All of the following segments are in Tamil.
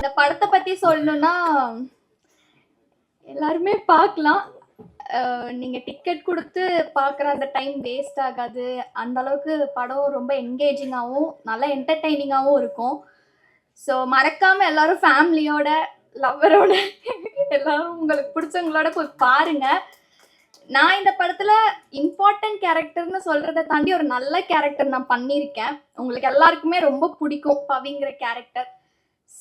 இந்த படத்தை பத்தி சொல்லணும்னா எல்லாருமே பார்க்கலாம். நீங்க டிக்கெட் கொடுத்து பார்க்குற அந்த டைம் வேஸ்ட் ஆகாது. அந்த அளவுக்கு படம் ரொம்ப என்கேஜிங்காகவும் நல்லா என்டர்டெய்னிங்காகவும் இருக்கும். ஸோ மறக்காம எல்லாரும் ஃபேமிலியோட லவ்வரோட எல்லாரும் உங்களுக்கு பிடிச்சவங்களோட போய் பாருங்க. நான் இந்த படத்துல இம்பார்ட்டன்ட் கேரக்டர்னு சொல்றதை தாண்டி ஒரு நல்ல கேரக்டர் நான் பண்ணியிருக்கேன். உங்களுக்கு எல்லாருக்குமே ரொம்ப பிடிக்கும் பவிங்கிற கேரக்டர்.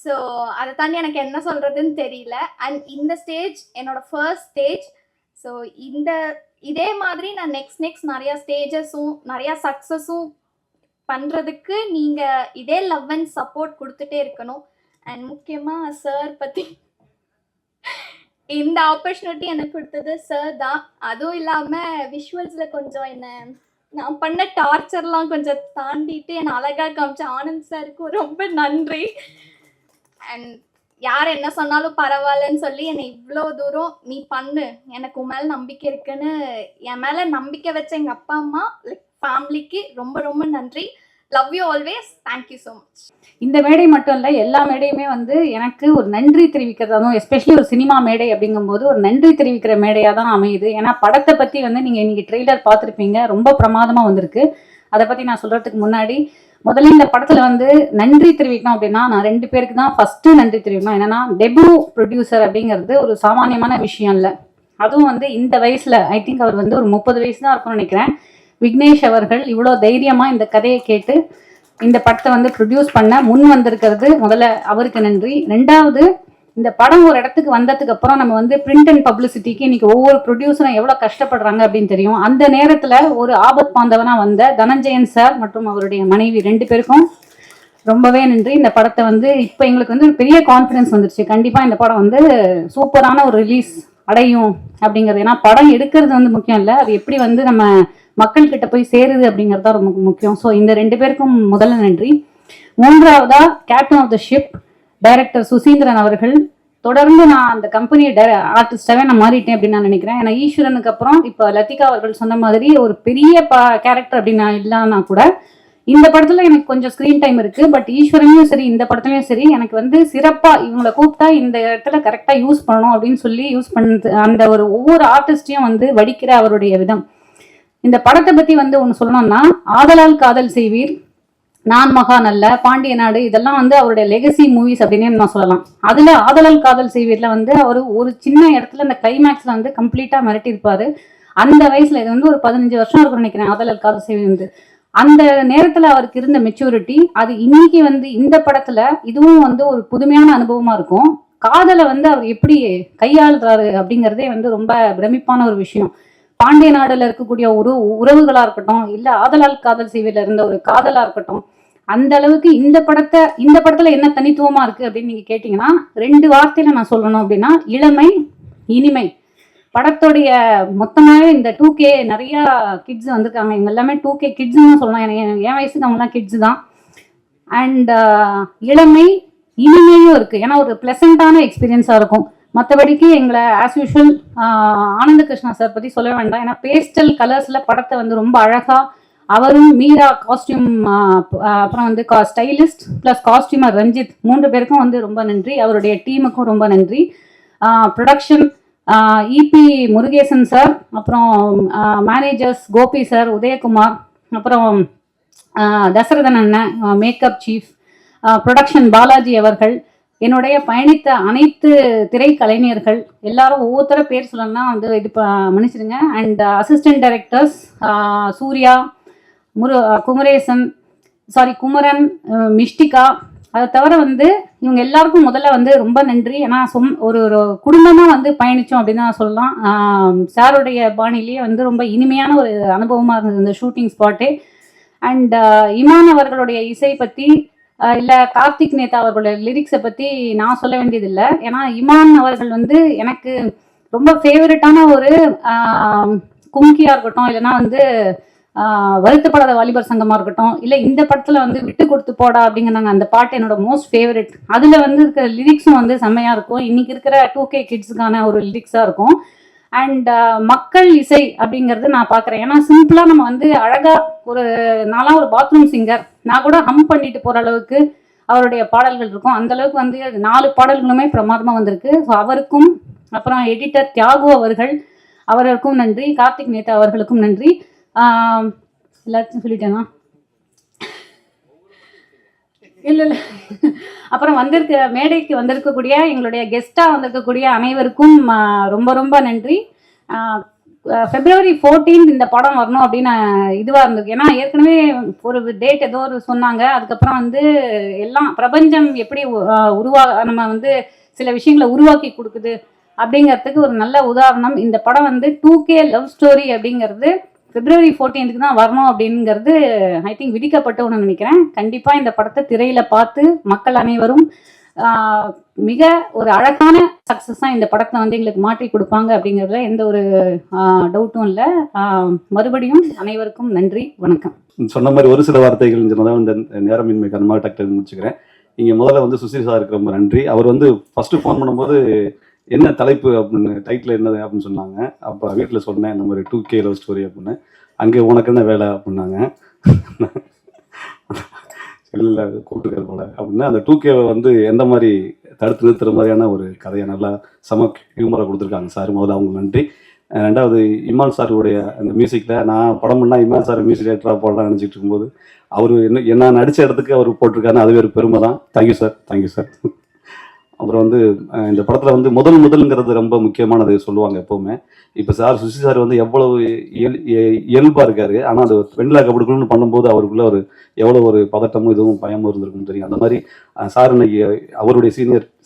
ஸோ அதை தாண்டி எனக்கு என்ன சொல்கிறதுன்னு தெரியல. அண்ட் இந்த ஸ்டேஜ் என்னோடய ஃபர்ஸ்ட் ஸ்டேஜ். ஸோ இதே மாதிரி நான் நெக்ஸ்ட் நிறையா ஸ்டேஜஸும் நிறையா சக்ஸஸும் பண்ணுறதுக்கு நீங்கள் இதே லவ் அண்ட் சப்போர்ட் கொடுத்துட்டே இருக்கணும். அண்ட் முக்கியமாக சார் பற்றி இந்த ஆப்பர்ச்சுனிட்டி எனக்கு கொடுத்தது சார் தான். அதுவும் இல்லாமல் விஷுவல்ஸில் கொஞ்சம் நான் பண்ண டார்ச்சர்லாம் கொஞ்சம் தாண்டிட்டு என்னை அழகாக காமிச்ச ஆனந்த் சாருக்கு ரொம்ப நன்றி. அண்ட் யார் என்ன சொன்னாலும் பரவாயில்லன்னு சொல்லி என்னை இவ்வளோ தூரம் நீ பண்ணு, எனக்கு உன் மேலே நம்பிக்கை இருக்குன்னு என் மேலே நம்பிக்கை வச்ச எங்கள் அப்பா அம்மா லைக் ஃபேமிலிக்கு ரொம்ப ரொம்ப நன்றி. Love you always. Thank you so much. இந்த மேடை மட்டும் இல்லை, எல்லா மேடையுமே எனக்கு ஒரு நன்றி தெரிவிக்கிறதாலும், எஸ்பெஷலி ஒரு சினிமா மேடை அப்படிங்கும்போது ஒரு நன்றி தெரிவிக்கிற மேடையாக தான் அமையுது. ஏன்னா படத்தை பற்றி நீங்கள் இன்றைக்கி ட்ரெய்லர் பார்த்துருப்பீங்க, ரொம்ப பிரமாதமாக வந்திருக்கு. அதை பற்றி நான் சொல்கிறதுக்கு முன்னாடி முதல்ல இந்த படத்தில் நன்றி தெரிவிக்கணும் அப்படின்னா நான் 2 பேருக்கு தான் ஃபஸ்ட்டு நன்றி தெரிவிக்கணும். என்னென்னா டெபியூ ப்ரொடியூசர் அப்படிங்கிறது ஒரு சாமானியமான விஷயம் இல்லை. அதுவும் இந்த வயசில் ஐ திங்க் அவர் ஒரு 30 வயசு தான் இருக்கும்னு நினைக்கிறேன். விக்னேஷ் அவர்கள் இவ்வளோ தைரியமாக இந்த கதையை கேட்டு இந்த படத்தை ப்ரொடியூஸ் பண்ண முன் வந்திருக்கிறது முதல்ல அவருக்கு நன்றி. 2வது இந்த படம் ஒரு இடத்துக்கு வந்ததுக்கு அப்புறம் நம்ம பிரிண்ட் அண்ட் பப்ளிசிட்டிக்கு இன்னைக்கு ஒவ்வொரு ப்ரொடியூசரும் எவ்வளோ கஷ்டப்படுறாங்க அப்படின்னு தெரியும். அந்த நேரத்தில் ஒரு ஆபத் பாந்தவனா வந்த தனஞ்சயன் சார் மற்றும் அவருடைய மனைவி 2 பேருக்கும் ரொம்பவே நன்றி. இந்த படத்தை இப்போ எங்களுக்கு ஒரு பெரிய கான்ஃபிடன்ஸ் வந்துருச்சு. கண்டிப்பாக இந்த படம் சூப்பரான ஒரு ரிலீஸ் அடையும் அப்படிங்கிறது. ஏன்னா படம் எடுக்கிறது முக்கியம் இல்லை, அது எப்படி நம்ம மக்கள்கிட்ட போய் சேருது அப்படிங்கிறது தான் ரொம்ப முக்கியம். ஸோ இந்த 2 பேருக்கும் முதல்ல நன்றி. 3வதா captain of the ship director Suseenthiran அவர்கள். தொடர்ந்து நான் அந்த கம்பெனி ஆர்டிஸ்டாவே நான் மாறிட்டேன் அப்படின்னு நான் நினைக்கிறேன். ஏன்னா ஈஸ்வரனுக்கு அப்புறம் இப்போ லத்திகா அவர்கள் சொன்ன மாதிரி ஒரு பெரிய கேரக்டர் அப்படின்னு நான் இல்லைன்னா கூட இந்த படத்துல எனக்கு கொஞ்சம் ஸ்க்ரீன் டைம் இருக்கு. பட் ஈஸ்வரனையும் சரி இந்த படத்துலையும் சரி எனக்கு சிறப்பா இவங்களை கூப்பிட்டா இந்த இடத்துல கரெக்டா யூஸ் பண்ணணும் அப்படின்னு சொல்லி யூஸ் பண்ணது அந்த ஒரு ஒவ்வொரு ஆர்டிஸ்டையும் வடிக்கிற அவருடைய விதம். இந்த படத்தை பத்தி ஒன்று சொல்லணும்னா, ஆதலால் காதல் செய்வீர், நான் மகான் அல்ல, பாண்டிய நாடு, இதெல்லாம் அவருடைய லெகசி மூவிஸ் அப்படின்னு நான் சொல்லலாம். அதுல ஆதலால் காதல் செய்வீர்ல அவர் ஒரு சின்ன இடத்துல அந்த கிளைமேக்ஸ்ல கம்ப்ளீட்டா மிரட்டியிருப்பாரு. அந்த வயசுல இது ஒரு 15 வருஷம் இருக்கும்னு நினைக்கிறேன். ஆதலால் காதல் செய்வீர் அந்த நேரத்துல அவருக்கு இருந்த மெச்சூரிட்டி அது இன்னைக்கு இந்த படத்துல இதுவும் ஒரு புதுமையான அனுபவமா இருக்கும். காதலை அவர் எப்படி கையாளுறாரு அப்படிங்கிறதே ரொம்ப பிரமிப்பான ஒரு விஷயம். பாண்டிய நாடுல இருக்கக்கூடிய ஒரு உறவுகளா இருக்கட்டும், இல்ல ஆதலால் காதல் செய்வீர்ல இருந்த ஒரு காதலா இருக்கட்டும், அந்த அளவுக்கு இந்த படத்துல என்ன தனித்துவமா இருக்கு அப்படின்னு நீங்க கேட்டீங்கன்னா 2 வார்த்தையில நான் சொல்லணும் அப்படின்னா இளமை, இனிமை. படத்துடைய மொத்தமாவே இந்த 2K நிறைய கிட்ஸ் வந்திருக்காங்க. இவங்க எல்லாமே 2K கிட்ஸ்ன்னு சொல்லலாம். என் வயசுக்கு அவங்கலாம் கிட்ஸ் தான். அண்ட் இளமை இனிமையும் இருக்கு. ஏன்னா ஒரு பிளசண்டான எக்ஸ்பீரியன்ஸா இருக்கும். மற்றபடிக்கு எங்களை ஆஸ் யூஷுவல் ஆனந்த கிருஷ்ணா சார் பற்றி சொல்ல வேண்டாம். ஏன்னா பேஸ்டல் கலர்ஸில் படத்தை ரொம்ப அழகாக அவரும் மீரா காஸ்டியூம் அப்புறம் ஸ்டைலிஸ்ட் ப்ளஸ் காஸ்டியூமர் ரஞ்சித் 3 பேருக்கும் ரொம்ப நன்றி. அவருடைய டீமுக்கும் ரொம்ப நன்றி. ப்ரொடக்ஷன் இபி முருகேசன் சார், அப்புறம் மேனேஜர்ஸ் கோபி சார், உதயகுமார், அப்புறம் தசரதன் அண்ணன் மேக்கப் சீஃப், ப்ரொடக்ஷன் பாலாஜி அவர்கள், என்னுடைய பயணித்த அனைத்து திரைக்கலைஞர்கள் எல்லாரும் ஒவ்வொருத்தர பேர் சொல்லணும்னா வந்து இது மன்னிச்சிடுங்க. And assistant directors Surya, Kumaresan, Kumaran, Mishtika, அதை தவிர வந்து இவங்க எல்லாருக்கும் முதல்ல வந்து ரொம்ப நன்றி. ஏன்னா ஒரு ஒரு குடும்பமாக வந்து பயணித்தோம் அப்படின்னு தான் சொல்லலாம். சாருடைய பாணிலேயே வந்து ரொம்ப இனிமையான ஒரு அனுபவமாக இருந்தது இந்த ஷூட்டிங் ஸ்பாட்டே. அண்ட் இமான் அவர்களுடைய இசை பற்றி இல்லை கார்த்திக் நேதா அவர்களுடைய லிரிக்ஸை பற்றி நான் சொல்ல வேண்டியதில்லை. ஏன்னா இமான் அவர்கள் வந்து எனக்கு ரொம்ப ஃபேவரட்டான ஒரு கும்கியாக இருக்கட்டும், இல்லைன்னா வந்து வருத்தப்படாத வாலிபர் சங்கமாக இருக்கட்டும், இல்லை இந்த படத்தில் வந்து விட்டு கொடுத்து போடா அப்படிங்கிறாங்க அந்த பாட்டு என்னோட மோஸ்ட் ஃபேவரட். அதில் வந்து இருக்கிற லிரிக்ஸும் வந்து செம்மையாக இருக்கும். இன்னைக்கு இருக்கிற 2K கிட்ஸுக்கான ஒரு லிரிக்ஸாக இருக்கும். அண்ட் மக்கள் இசை அப்படிங்கிறது நான் பார்க்குறேன். ஏன்னா சிம்பிளாக நம்ம வந்து அழகாக நான்லாம் ஒரு பாத்ரூம் சிங்கர், நான் கூட ஹம் பண்ணிட்டு போகிற அளவுக்கு அவருடைய பாடல்கள் இருக்கும். அந்த அளவுக்கு வந்து 4 பாடல்களுமே பிரமாதமாக வந்திருக்கு. ஸோ அவருக்கும், அப்புறம் எடிட்டர் தியாகு அவர்களுக்கும் நன்றி, கார்த்திக் நேதா அவர்களுக்கும் நன்றி. எல்லாத்தையும் சொல்லிட்டேனா? இல்லை. அப்புறம் மேடைக்கு வந்திருக்கக்கூடிய எங்களுடைய கெஸ்ட்டாக வந்திருக்கக்கூடிய அனைவருக்கும் ரொம்ப ரொம்ப நன்றி. February 14 இந்த படம் வரணும் அப்படின்னு இதுவாக இருந்தது. ஏன்னா ஏற்கனவே ஒரு டேட் ஏதோ ஒரு சொன்னாங்க. அதுக்கப்புறம் வந்து எல்லாம் பிரபஞ்சம் எப்படி நம்ம வந்து சில விஷயங்களை உருவாக்கி கொடுக்குது அப்படிங்கிறதுக்கு ஒரு நல்ல உதாரணம். இந்த படம் வந்து 2K லவ் ஸ்டோரி அப்படிங்கிறது February 14 தான் வரணும் அப்படிங்கிறது ஐ திங்க் விதிக்கப்பட்ட ஒன்று நினைக்கிறேன். கண்டிப்பாக இந்த படத்தை திரையில் பார்த்து மக்கள் அனைவரும் மிக ஒரு அழகான சக்ஸஸாக இந்த படத்தை வந்து எங்களுக்கு மாற்றி கொடுப்பாங்க அப்படிங்கிறதுல எந்த ஒரு டவுட்டும் இல்லை. மறுபடியும் அனைவருக்கும் நன்றி, வணக்கம். சொன்ன மாதிரி ஒரு சில வார்த்தைகள் சொன்னதான் இந்த நேரமின்மை காரணமாக டக்கு முடிச்சுக்கிறேன். இங்கே முதல்ல வந்து சுசில் சாருக்கு ரொம்ப நன்றி. அவர் வந்து ஃபஸ்ட்டு ஃபோன் பண்ணும்போது என்ன தலைப்பு அப்படின்னு, டைட்டில் என்னது அப்படின்னு சொன்னாங்க. அப்போ வீட்டில் சொன்னேன் இந்த மாதிரி 2K லவ் ஸ்டோரி அப்படின்னு. அங்கே உனக்கு என்ன வேலை அப்படின்னாங்க. இல்லை கூப்பிட்டுக்கிற போல அப்படின்னா அந்த 2K வந்து எந்த மாதிரி தடுத்து நிறுத்துற மாதிரியான ஒரு கதையை நல்லா ஹியூமராக கொடுத்துருக்காங்க சார். முதல்ல அவங்க நன்றி. ரெண்டாவது இமான் சாருடைய அந்த மியூசிக்கில் நான் படம் பண்ணால் இமான் சார் மியூசிக் டைரக்டராக போடலாம்னு நினச்சிட்டு இருக்கும்போது அவர் என்ன நடித்த இடத்துக்கு அவர் போட்டிருக்காருன்னு அதுவே ஒரு பெருமை தான். Thank you sir. அப்புறம் வந்து இந்த படத்தில் வந்து முதல்ங்கிறது ரொம்ப முக்கியமானது சொல்லுவாங்க எப்போவுமே. இப்போ சுசி சார் வந்து எவ்வளவு இயல்பாக இருக்காரு. ஆனால் அது வெண்ணிலா கபடிக்குள்னு பண்ணும்போது அவருக்குள்ள எவ்வளோ ஒரு பதட்டமும் இதுவும் பயமும் இருந்திருக்கும் தெரியும். அந்த மாதிரி சார் இன்னைக்கு அவருடைய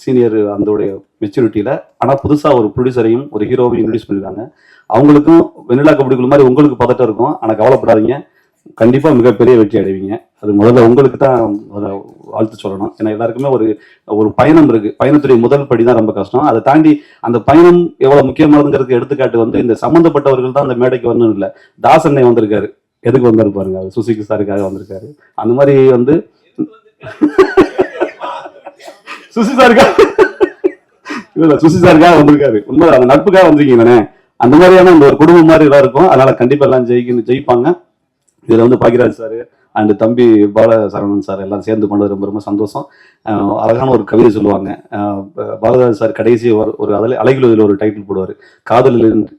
சீனியர் அதோடைய மெச்சூரிட்டியில் ஆனால் புதுசாக ஒரு ப்ரொடியூசரையும் ஒரு ஹீரோவையும் இன்ட்ரடியூஸ் பண்ணியிருக்காங்க. அவங்களுக்கும் வெண்ணிலா கபடிக்குள்ள மாதிரி உங்களுக்கு பதட்டம் இருக்கும். ஆனால் கவலைப்படாதீங்க, கண்டிப்பாக மிகப்பெரிய வெற்றி அடைவீங்க. அது முதல்ல உங்களுக்கு தான் வாழ்த்து சொல்லணும். ஏன்னா எல்லாருக்குமே ஒரு பயணம் இருக்கு. பயணத்துடைய முதல் படி தான் ரொம்ப கஷ்டம். அதை தாண்டி அந்த பயணம் எவ்வளவு முக்கியமானதுங்கிறதுக்கு எடுத்துக்காட்டு வந்து இந்த சம்பந்தப்பட்டவர்கள் தான் அந்த மேடைக்கு வரணும் இல்லை. தாசண்ணே வந்திருக்காரு. எதுக்கு வந்திருப்பாருங்க? அவர் சுசிக்கு சாருக்காக வந்திருக்காரு. அந்த மாதிரி வந்து சுசி சாருக்காக வந்திருக்காரு. உண்மை அந்த நட்புக்காக வந்திருக்கீங்க. அந்த மாதிரியான இந்த ஒரு குடும்பம் மாதிரி எல்லாம் இருக்கும். அதனால கண்டிப்பா எல்லாம் ஜெயிப்பாங்க. இதுல வந்து பாக்கியராஜ் சார் அண்ட் தம்பி பாலசரவணன் சார் எல்லாம் சேர்ந்து பண்ணது ரொம்ப ரொம்ப சந்தோஷம். அழகான ஒரு கவிதை சொல்லுவாங்க. பாலராஜ் சார் கடைசி ஒரு அலைகுழுவில் ஒரு டைட்டில் போடுவார்.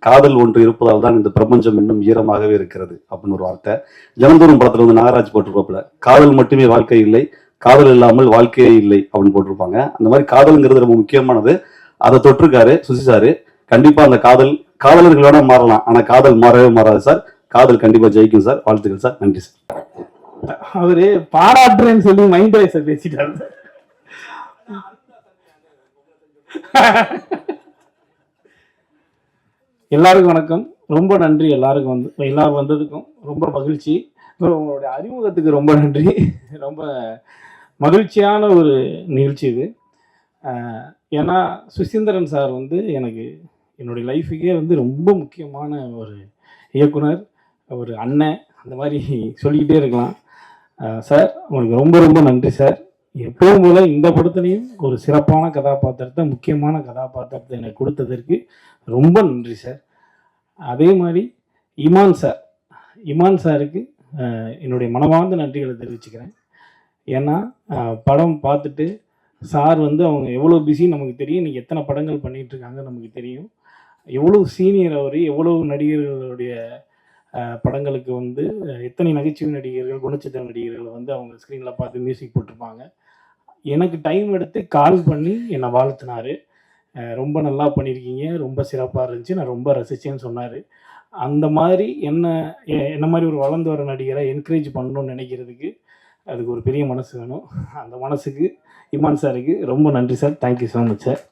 காதல் ஒன்று இருப்பதால் தான் இந்த பிரபஞ்சம் இன்னும் ஈரமாகவே இருக்கிறது அப்படின்னு ஒரு வார்த்தை. ஜனந்தூரம் படத்துல வந்து நாகராஜ் போட்டிருப்பாப்புல, காதல் மட்டுமே வாழ்க்கை இல்லை, காதல் இல்லாமல் வாழ்க்கையே இல்லை அப்படின்னு போட்டிருப்பாங்க. அந்த மாதிரி காதல்ங்கிறது ரொம்ப முக்கியமானது. அதை தொட்டிருக்காரு சுசி சாரு. கண்டிப்பா அந்த காதலர்கள் வேணா மாறலாம், ஆனா காதல் மாறவே மாறாது சார். காதல் கண்டிப்பா ஜெயிக்கும் சார். வாழ்த்துக்கள் சார். நன்றி சார். அவரு பாராட்டுறேன்னு சொல்லி மைண்ட் வாய்ஸ் பேசிட்டாரு. எல்லாருக்கும் வணக்கம், ரொம்ப நன்றி. எல்லாரும் வந்ததுக்கும் ரொம்ப மகிழ்ச்சி. உங்களுடைய அறிமுகத்துக்கு ரொம்ப நன்றி. ரொம்ப மகிழ்ச்சியான ஒரு நிகழ்ச்சி இது. ஏன்னா சுசீந்திரன் சார் வந்து எனக்கு என்னுடைய லைஃபுக்கே வந்து ரொம்ப முக்கியமான ஒரு இயக்குனர், ஒரு அண்ணன், அந்த மாதிரி சொல்லிக்கிட்டே இருக்கலாம். சார் உங்களுக்கு ரொம்ப ரொம்ப நன்றி சார். எப்பவும் போல இந்த படத்துலையும் ஒரு சிறப்பான கதாபாத்திரத்தை, முக்கியமான கதாபாத்திரத்தை எனக்கு கொடுத்ததற்கு ரொம்ப நன்றி சார். அதே மாதிரி இமான் சாருக்கு என்னுடைய மனமார்ந்த நன்றிகளை தெரிவிச்சுக்கிறேன். ஏன்னா படம் பார்த்துட்டு சார் வந்து அவங்க எவ்வளோ பிஸி நமக்கு தெரியும். இன்றைக்கி எத்தனை படங்கள் பண்ணிகிட்ருக்காங்க நமக்கு தெரியும். எவ்வளோ சீனியர் அவர், எவ்வளோ நடிகர்களுடைய படங்களுக்கு வந்து எத்தனை நகைச்சுவை நடிகர்கள், குணச்சித்திர நடிகர்கள் வந்து அவங்க ஸ்க்ரீனில் பார்த்து மியூசிக் போட்டிருப்பாங்க. எனக்கு டைம் எடுத்து கால் பண்ணி என்னை வாழ்த்தினார். ரொம்ப நல்லா பண்ணியிருக்கீங்க, ரொம்ப சிறப்பாக இருந்துச்சு, நான் ரொம்ப ரசித்தேன்னு சொன்னார். அந்த மாதிரி என்ன மாதிரி ஒரு வளர்ந்து வர நடிகரை என்கரேஜ் பண்ணணும்னு நினைக்கிறதுக்கு அதுக்கு ஒரு பெரிய மனசு வேணும். அந்த மனசுக்கு இமான் சாருக்கு ரொம்ப நன்றி sir. Thank you so much sir.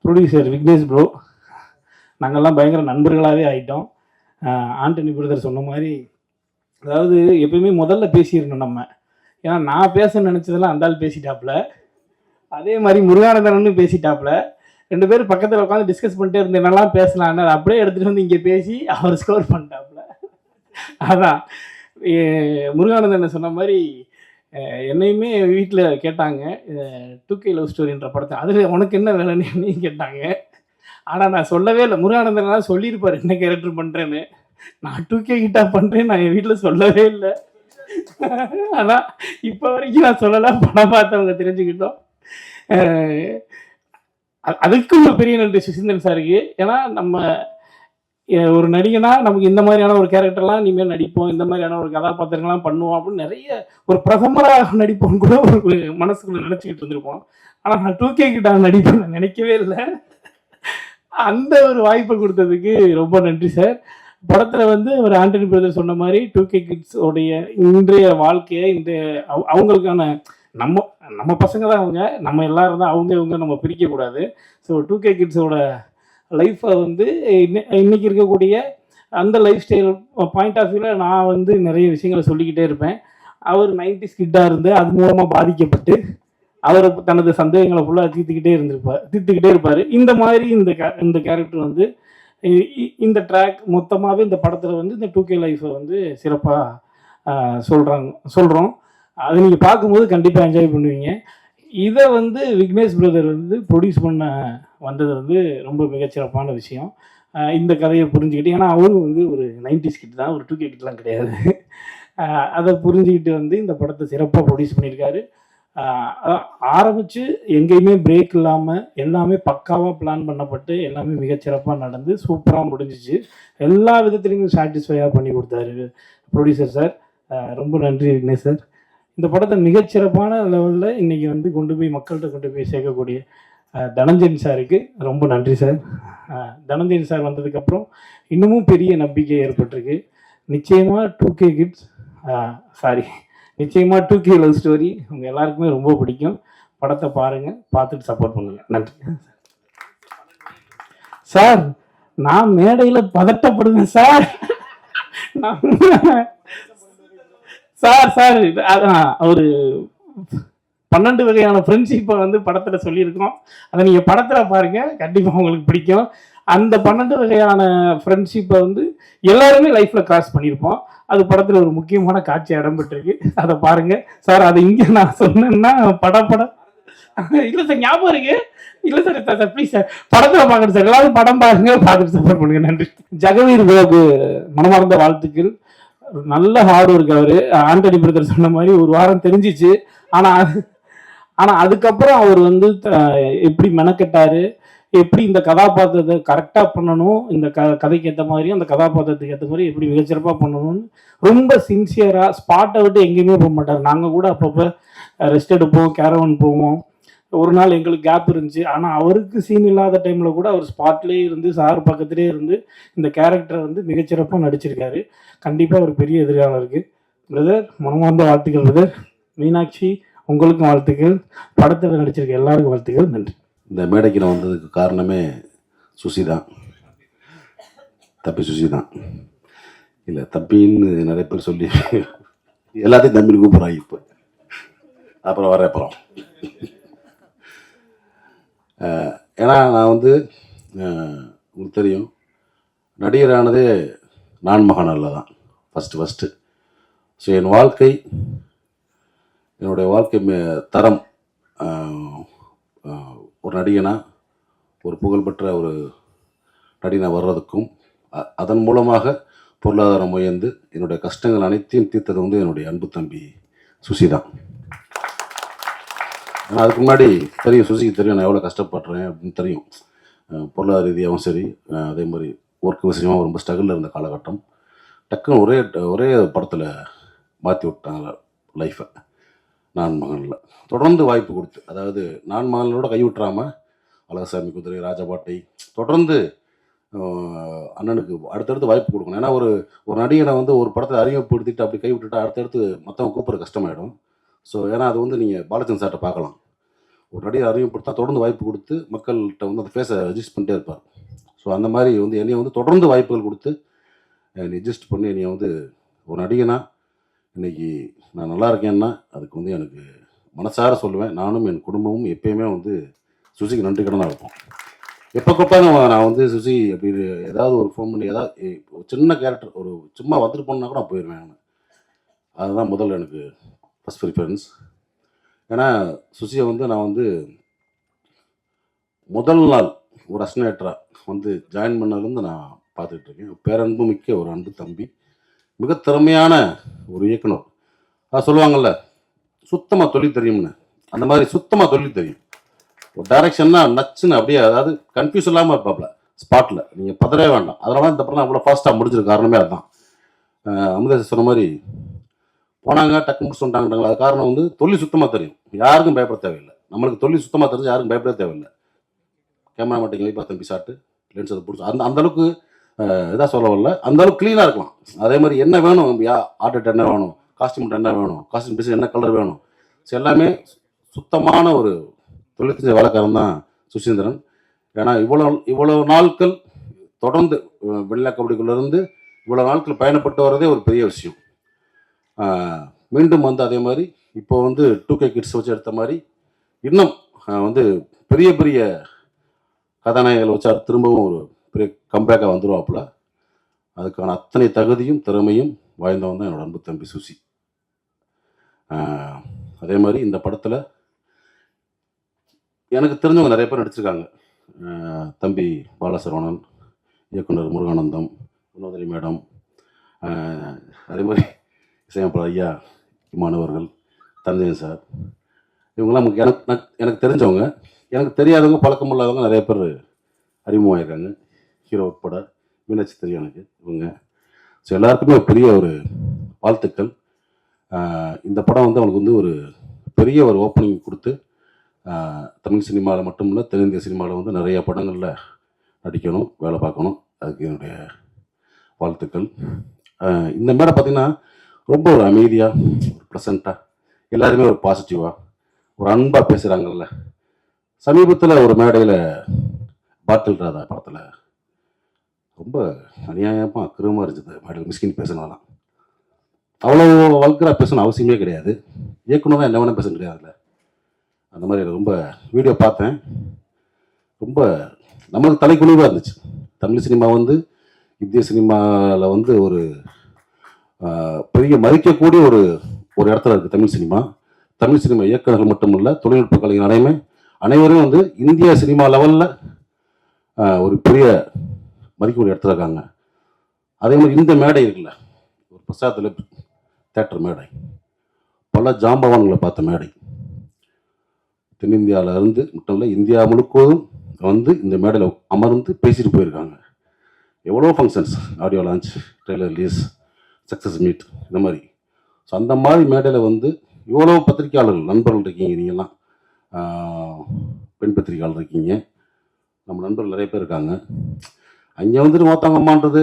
Producer Vignesh bro, நாங்கள்லாம் பயங்கர நண்பர்களாகவே ஆகிட்டோம். ஆண்டனி பிரதர் சொன்ன மாதிரி, அதாவது எப்பயுமே முதல்ல பேசிடணும் நம்ம. ஏன்னா நான் பேச நினச்சதெல்லாம் அந்த ஆள் பேசிட்டாப்புல, அதே மாதிரி முருகானந்தரன்னு பேசிட்டாப்புல. 2 பேரும் பக்கத்தில் உட்காந்து டிஸ்கஸ் பண்ணிட்டே இருந்து என்னெல்லாம் பேசலான்னு அதை அப்படியே எடுத்துகிட்டு வந்து இங்கே பேசி அவர் ஸ்கோர் பண்ணிட்டாப்புல. அதான் முருகானந்தன் சொன்ன மாதிரி என்னையுமே வீட்டில் கேட்டாங்க 2K லவ் ஸ்டோரின்ற படத்தை, அதில் உனக்கு என்ன வேலைன்னு கேட்டாங்க. ஆனால் நான் சொல்லவே இல்லை. முருகானந்தன்லாம் சொல்லியிருப்பார் என்ன கேரக்டர் பண்ணுறேன்னு. நான் 2K கிட்டா பண்ணுறேன் நான் என் வீட்டில் சொல்லவே இல்லை. ஆனால் இப்போ வரைக்கும் நான் சொல்லலை, படம் பார்த்தவங்க தெரிஞ்சுக்கிட்டோம். அதுக்கு ஒரு பெரிய நன்றி சுசீந்திரன் சாருக்கு. ஏன்னா நம்ம ஒரு நடிகனா நமக்கு இந்த மாதிரியான ஒரு கேரக்டர்லாம் இனிமேல் நடிப்போம், இந்த மாதிரியான ஒரு கதாபாத்திரங்கள்லாம் பண்ணுவோம் அப்படின்னு நிறைய ஒரு பிரதமராக நடிப்போம்னு கூட ஒரு மனசுக்குள்ள நினச்சிக்கிட்டு இருந்திருப்போம். ஆனால் நான் 2K கிட்ட நடிப்பேன் நான் நினைக்கவே இல்லை. அந்த ஒரு வாய்ப்பை கொடுத்ததுக்கு ரொம்ப நன்றி சார். படத்தில் வந்து ஒரு ஆண்டனி பிரதர் சொன்ன மாதிரி 2K கிட்ஸ் உடைய இன்றைய வாழ்க்கையை அவங்களுக்கான நம்ம பசங்க தான் அவங்க, நம்ம எல்லாரும் தான் இவங்க நம்ம பிரிக்கக்கூடாது. ஸோ 2K கிட்ஸோட லைஃப்பை வந்து இன்னைக்கு இருக்கக்கூடிய அந்த லைஃப் ஸ்டைல் பாயிண்ட் ஆஃப் வியூவில் நான் வந்து நிறைய விஷயங்களை சொல்லிக்கிட்டே இருப்பேன். அவர் 90s கிட்டாக இருந்து அது மூலமாக பாதிக்கப்பட்டு அவர் தனது சந்தேகங்களை ஃபுல்லாக தீர்த்துக்கிட்டே இருப்பார். இந்த மாதிரி இந்த கேரக்டர் வந்து இந்த ட்ராக் மொத்தமாகவே இந்த படத்தில் வந்து இந்த 2K லைஃப்பை வந்து சிறப்பாக சொல்கிறோம். அதை நீங்கள் பார்க்கும்போது கண்டிப்பாக என்ஜாய் பண்ணுவீங்க. இதை வந்து விக்னேஷ் பிரதர் வந்து ப்ரொடியூஸ் பண்ண வந்தது வந்து ரொம்ப மிகச்சிறப்பான விஷயம். இந்த கதையை புரிஞ்சுக்கிட்டு, ஏன்னா அவரும் வந்து ஒரு 90s கிட் தான், ஒரு 2K கிட்லாம் கிடையாது. அதை புரிஞ்சுக்கிட்டு வந்து இந்த படத்தை சிறப்பாக ப்ரொடியூஸ் பண்ணியிருக்காரு. ஆரம்பித்து எங்கேயுமே பிரேக் இல்லாமல் எல்லாமே பக்காவாக பிளான் பண்ணப்பட்டு எல்லாமே மிகச்சிறப்பாக நடந்து சூப்பராக முடிஞ்சிச்சு. எல்லா விதத்துலையும் சாட்டிஸ்ஃபையாக பண்ணி கொடுத்தாரு ப்ரொடியூசர் சார். ரொம்ப நன்றி விக்னேஷ் சார். இந்த படத்தை மிகச்சிறப்பான லெவலில் இன்றைக்கி வந்து மக்கள்கிட்ட கொண்டு போய் சேர்க்கக்கூடிய தனஞ்சயன் சாருக்கு ரொம்ப நன்றி சார். தனஞ்சயன் சார் வந்ததுக்கப்புறம் இன்னமும் பெரிய நம்பிக்கை ஏற்பட்டிருக்கு. நிச்சயமாக 2K கிட்ஸ் நிச்சயமாக 2K லவ் ஸ்டோரி உங்கள் எல்லாருக்குமே ரொம்ப பிடிக்கும். படத்தை பாருங்கள், பார்த்துட்டு சப்போர்ட் பண்ணுங்கள். நன்றி சார். நான் மேடையில் பதட்டப்படுவேன் சார். சார் ஒரு 12 வகையான ஃப்ரெண்ட்ஷிப்பை வந்து படத்தில் சொல்லியிருக்கோம். அதை நீங்கள் படத்தில் பாருங்கள், கண்டிப்பாக உங்களுக்கு பிடிக்கும். அந்த 12 வகையான ஃப்ரெண்ட்ஷிப்பை வந்து எல்லாருமே லைஃப்பில் கிராஸ் பண்ணியிருப்போம். அது படத்தில் ஒரு முக்கியமான காட்சி இடம்பெற்றிருக்கு. அதை பாருங்கள் சார். அதை இங்கே நான் சொன்னேன்னா படம் இல்லை சார், ஞாபகம் இருக்கு. இல்லை சார் ப்ளீஸ் சார், படத்தில் பார்க்கணும் சார். எல்லாரும் படம் பாருங்க, பார்த்துட்டு சப்போர்ட் பண்ணுங்க. நன்றி. ஜெகவீர் ப்ரோக்கு மனமார்ந்த வாழ்த்துக்கள். நல்ல ஹார்ட் ஒர்க். அவர் ஆண்டனி பிரதர் சொன்ன மாதிரி ஒரு வாரம் தெரிஞ்சிச்சு. ஆனால் அதுக்கப்புறம் அவர் வந்து எப்படி மெனக்கெட்டாரு, எப்படி இந்த கதாபாத்திரத்தை கரெக்டாக பண்ணணும், இந்த கதைக்கு ஏற்ற மாதிரி அந்த கதாபாத்திரத்துக்கு ஏற்ற மாதிரி எப்படி மிகச்சிறப்பாக பண்ணணும்னு ரொம்ப சின்சியராக ஸ்பாட்டை விட்டு எங்கேயுமே போக மாட்டார். நாங்கள் கூட அப்பப்போ ரெஸ்ட் எடுப்போம், கேரவன் போவோம். ஒரு நாள் எங்களுக்கு கேப் இருந்துச்சு. ஆனால் அவருக்கு சீன் இல்லாத டைமில் கூட அவர் ஸ்பாட்லேயே இருந்து சார் பக்கத்துலேயே இருந்து இந்த கேரக்டரை வந்து மிகச்சிறப்பாக நடிச்சிருக்காரு. கண்டிப்பாக ஒரு பெரிய எதிர்காலம் இருக்குது. பிரதர் மனமார்ந்த வாழ்த்துக்கள். பிரதர் மீனாட்சி உங்களுக்கும் வாழ்த்துக்கள். படத்தில் நடிச்சிருக்க எல்லாருக்கும் வாழ்த்துக்கள். நன்றி. இந்த மேடைக்கு நான் வந்ததுக்கு காரணமே சுசி தான். தப்பி சுசி தான். இல்லை தப்பின்னு நிறைய பேர் சொல்லி எல்லாத்தையும் தம்பின்னு கூப்பிட்றாங்க. இப்போ அப்புறம் வரப்போகிறோம். ஏன்னா நான் வந்து உங்களுக்கு தெரியும், நடிகரானதே நான் மகானில் தான் ஃபஸ்ட்டு. ஸோ என்னுடைய வாழ்க்கை தரம் ஒரு நடிகனாக, ஒரு புகழ்பெற்ற ஒரு நடிகனாக வர்றதுக்கும் அதன் மூலமாக பொருளாதாரம் உயர்ந்து என்னுடைய கஷ்டங்கள் அனைத்தையும் தீர்த்தது வந்து என்னுடைய அன்பு தம்பி சுசி தான். ஆனால் அதுக்கு முன்னாடி தெரியும், சுசிக்கு தெரியும் நான் எவ்வளோ கஷ்டப்படுறேன் அப்படின்னு தெரியும். பொருளாதார ரீதியாகவும் சரி, அதே மாதிரி ஒர்க் விஷயமாக ரொம்ப ஸ்ட்ரகிளில் இருந்த காலகட்டம். டக்குன்னு ஒரே படத்தில் மாற்றி விட்டாங்க லைஃப்பை. நான் மகனில் தொடர்ந்து வாய்ப்பு கொடுத்து, அதாவது நான் மகனோட கை விட்டுறாமல் அழகசாமி குதிரை, ராஜபாட்டை தொடர்ந்து அண்ணனுக்கு அடுத்தடுத்து வாய்ப்பு கொடுக்கணும். ஏன்னா ஒரு ஒரு நடிகனை வந்து ஒரு படத்தை அறிமுகப்படுத்திட்டு அப்படி கை விட்டுட்டா அடுத்தடுத்து மற்றவங்க கூப்பிட்ற கஷ்டமாயிடும். ஸோ ஏன்னா அது வந்து நீங்கள் பாலச்சந்திரன் சார்ட்ட பார்க்கலாம். ஒரு நடிகை அறிமுகப்படுத்தா தொடர்ந்து வாய்ப்பு கொடுத்து மக்கள்கிட்ட வந்து அந்த ஃபேஸை அட்ஜஸ்ட் பண்ணிட்டே இருப்பார். ஸோ அந்த மாதிரி வந்து என்னையை வந்து தொடர்ந்து வாய்ப்புகள் கொடுத்து என்னை அட்ஜஸ்ட் பண்ணி என்னையை வந்து ஒரு நடிகனா இன்னைக்கு நான் நல்லா இருக்கேன்னா அதுக்கு வந்து எனக்கு மனசார சொல்லுவேன். நானும் என் குடும்பமும் எப்பயுமே வந்து சுசிக்கு நன்றி கடனாக இருப்போம். எப்போ கூப்பிட்டாங்க நான் வந்து சுசி அப்படி ஏதாவது ஒரு ஃபோன் பண்ணி ஏதாவது ஒரு சின்ன கேரக்டர் ஒரு சும்மா வந்துட்டு போனா கூட நான் போயிடுவேன். நான் அதுதான் முதல்ல எனக்கு ஃபஸ்ட் ப்ரிஃபரன்ஸ். ஏன்னா சுசியை வந்து நான் வந்து முதல் நாள் ஒரு அஸ்னேட்டராக வந்து ஜாயின் பண்ணதுலேருந்து நான் பார்த்துட்டு இருக்கேன். பேரன்பு மிக்க ஒரு அன்பு தம்பி, மிக திறமையான ஒரு இயக்குனர். அது சொல்லுவாங்கள்ல சுத்தமாக தொழில் தெரியும்னு, அந்த மாதிரி சுத்தமாக தொழில் தெரியும். ஒரு டைரக்ஷன்னா நச்சுன்னு அப்படியே, அதாவது கன்ஃபியூஸ் இல்லாமல் இருப்பாப்ல ஸ்பாட்டில், நீங்கள் பதறவே வேண்டாம். அதனால தான் இந்த படம் அவ்வளோ ஃபாஸ்ட்டாக முடிஞ்சிருக்க காரணமே அதுதான். அமுதேஷ் சொன்ன மாதிரி போனாங்க டக்கு முடிச்சு சொல்லிட்டாங்க. அது காரணம் வந்து தொழில் சுத்தமாக தெரியும், யாருக்கும் பயப்பட தேவையில்லை. நம்மளுக்கு தொழில் சுத்தமாக தெரிஞ்சு யாருக்கும் பயப்பட தேவையில்லை. கேமரா மாட்டிங்க வைப்பா தம்பி ஷாட்டு லென்ஸ் அதை பிடிச்சி அந்த அளவுக்கு இதாக சொல்ல வரல, அந்த அளவுக்கு க்ளீனாக இருக்கலாம். அதே மாதிரி என்ன வேணும், ஆர்டிஸ்ட் என்ன வேணும், காஸ்டியூம் என்ன வேணும், காஸ்டியூம் டிசைன் என்ன கலர் வேணும், ஸோ எல்லாமே சுத்தமான ஒரு தொழில் செஞ்ச வேலைக்காரன் தான் சுசீந்திரன். ஏன்னா இவ்வளோ நாட்கள் தொடர்ந்து வெள்ளை கபடிக்குள்ளேருந்து இவ்வளோ நாட்கள் பயணப்பட்டு வரதே ஒரு பெரிய விஷயம். மீண்டும் வந்து அதே மாதிரி இப்போ வந்து 2K கிட்ஸ் வச்சு எடுத்த மாதிரி இன்னும் வந்து பெரிய பெரிய கதாநாயகர்கள் வச்சா திரும்பவும் ஒரு பெரிய கம்பேக்காக வந்துடுவாப்புல. அதுக்கான அத்தனை தகுதியும் திறமையும் வாய்ந்தவன் தான் என்னோட அன்பு தம்பி சுசி. அதே மாதிரி இந்த படத்தில் எனக்கு தெரிஞ்சவங்க நிறைய பேர் நடிச்சிருக்காங்க. தம்பி பாலசரவணன், இயக்குனர் முருகானந்தம், வினோதரி மேடம், அதே மாதிரி இசையமைப்பாளர் ஐயா இமானவர்கள், தஞ்சயன் சார், இவங்கெல்லாம் எனக்கு தெரிஞ்சவங்க. எனக்கு தெரியாதவங்க பழக்கம் இல்லாதவங்க நிறைய பேர் அறிமுகமாயிருக்காங்க, ஹீரோ உட்பட. மீனாட்சி தெரியும் எனக்கு இவங்க. ஸோ எல்லாருக்குமே பெரிய ஒரு வாழ்த்துக்கள். இந்த படம் வந்து அவனுக்கு வந்து ஒரு பெரிய ஒரு ஓப்பனிங் கொடுத்து தமிழ் சினிமாவில் மட்டும் இல்லை தென்னிந்திய சினிமாவில் வந்து நிறைய படங்களில் நடிக்கணும், வேலை பார்க்கணும். அதுக்கு என்னுடைய வாழ்த்துக்கள். இந்த மேடை பார்த்திங்கன்னா ரொம்ப ஒரு அமைதியாக, ஒரு ப்ளசண்ட்டாக, எல்லாருமே ஒரு பாசிட்டிவாக, ஒரு அன்பாக பேசுகிறாங்கல்ல. சமீபத்தில் ஒரு மேடையில் பாட்டில் ராதா படத்தில் ரொம்ப அநியாயமாக அக்கிரமாக இருந்துச்சு. மேடையில் மிஸ்கின் பேசினாலாம் அவ்வளோ வல்கராக பேசணும் அவசியமே கிடையாது. இயக்குனராக என்ன வேணால் பேச கிடையாதுல்ல. அந்த மாதிரி ரொம்ப வீடியோ பார்த்தேன். ரொம்ப நம்மளுக்கு தலைக்குழிவாக இருந்துச்சு. தமிழ் சினிமா வந்து இந்திய சினிமாவில் வந்து ஒரு பெரிய மதிக்கக்கூடிய ஒரு ஒரு இடத்துல இருக்குது தமிழ் சினிமா. தமிழ் சினிமா இயக்குநர்கள் மட்டும் இல்லை, தொழில்நுட்ப கலைஞர் அனைவரும் வந்து இந்திய சினிமா லெவலில் ஒரு பெரிய மதிக்கக்கூடிய இடத்துல இருக்காங்க. அதே மாதிரி இந்த மேடை இருக்குல்ல, ஒரு பிரசாத்தில் தேட்டர் மேடை, பல ஜாம்பவான்களை பார்த்த மேடை. தென்னிந்தியாவில் இருந்து மட்டும் இல்லை, இந்தியா முழுக்கோதும் வந்து இந்த மேடையில் அமர்ந்து பேசிட்டு போயிருக்காங்க. எவ்வளோ functions, audio launch, trailer release, success meet, இந்த மாதிரி. ஸோ அந்த மாதிரி மேடையில் வந்து இவ்வளோ பத்திரிக்கையாளர்கள் நண்பர்கள் இருக்கீங்க. நீங்கள்லாம் பெண் பத்திரிக்கையாளர் இருக்கீங்க, நம்ம நண்பர்கள் நிறைய பேர் இருக்காங்க. அங்கே வந்துட்டு மொத்தங்கம்மான்றது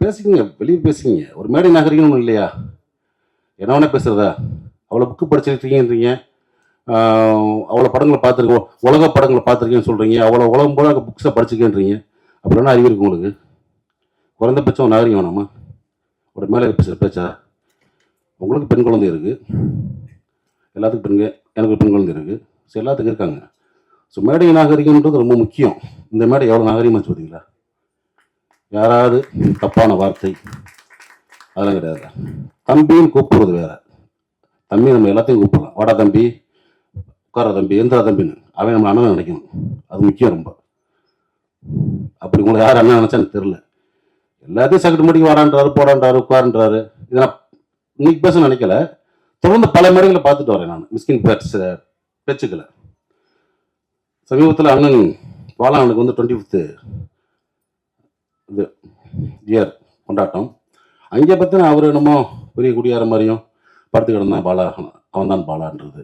பேசிக்கிங்க, வெளியே பேசிக்கிங்க. ஒரு மேடை நாகரிகம்னு இல்லையா? என்ன வேணால் பேசுகிறதா? அவ்வளோ புக்கு படிச்சிருக்கீங்கன்றீங்க, அவ்வளோ படங்களை பார்த்துருக்கோம், உலக படங்களை பார்த்துருக்கேன்னு சொல்கிறீங்க, அவ்வளோ உலகம் போல புக்ஸை படிச்சுக்கேன்றீங்க. அப்படின்னா அறிவு இருக்கு உங்களுக்கு? குறைந்தபட்சம் நாகரிகம் வேணாமா? ஒரு மேலே பேசுகிற பேச்சா? உங்களுக்கு பெண் குழந்தை இருக்குது, எல்லாத்துக்கும் பெண்கள், எனக்கு பெண் குழந்தை இருக்குது, ஸோ எல்லாத்துக்கும் இருக்காங்க. ஸோ மேடை நாகரிகம்ன்றது ரொம்ப முக்கியம். இந்த மேடை எவ்வளோ நாகரிகமாக பார்த்தீங்களா? யாராவது தப்பான வார்த்தை அதெல்லாம் கிடையாது. தம்பின்னு கூப்பிடுறது வேற. தம்பி நம்ம எல்லாத்தையும் கூப்பிடலாம், வாடா தம்பி, உட்கார தம்பி, எந்திரா தம்பின்னு. அவன் நம்ம அண்ணன் நினைக்கணும், அது முக்கியம் ரொம்ப. அப்படி உங்களை யார் அண்ணன் நினைச்சா எனக்கு தெரியல. எல்லாத்தையும் சக்கட்டு மடிக்கு வாடான்றாரு, போடான்றாரு, உட்காருன்றாரு. இதை நான் இன்னைக்கு பேச நினைக்கல, தொடர்ந்து பல மேடைகளை பார்த்துட்டு வரேன் நான் மிஸ்கின் பேச்சுக்களை. சமீபத்தில் அண்ணன் பாலானுக்கு வந்து 25th இது இயர் கொண்டாட்டம். அங்கே பார்த்தினா அவர் என்னமோ பெரிய குடியார மாதிரியும் படுத்து கிடந்தான் பாலா அவன் தான் பாலான்றது,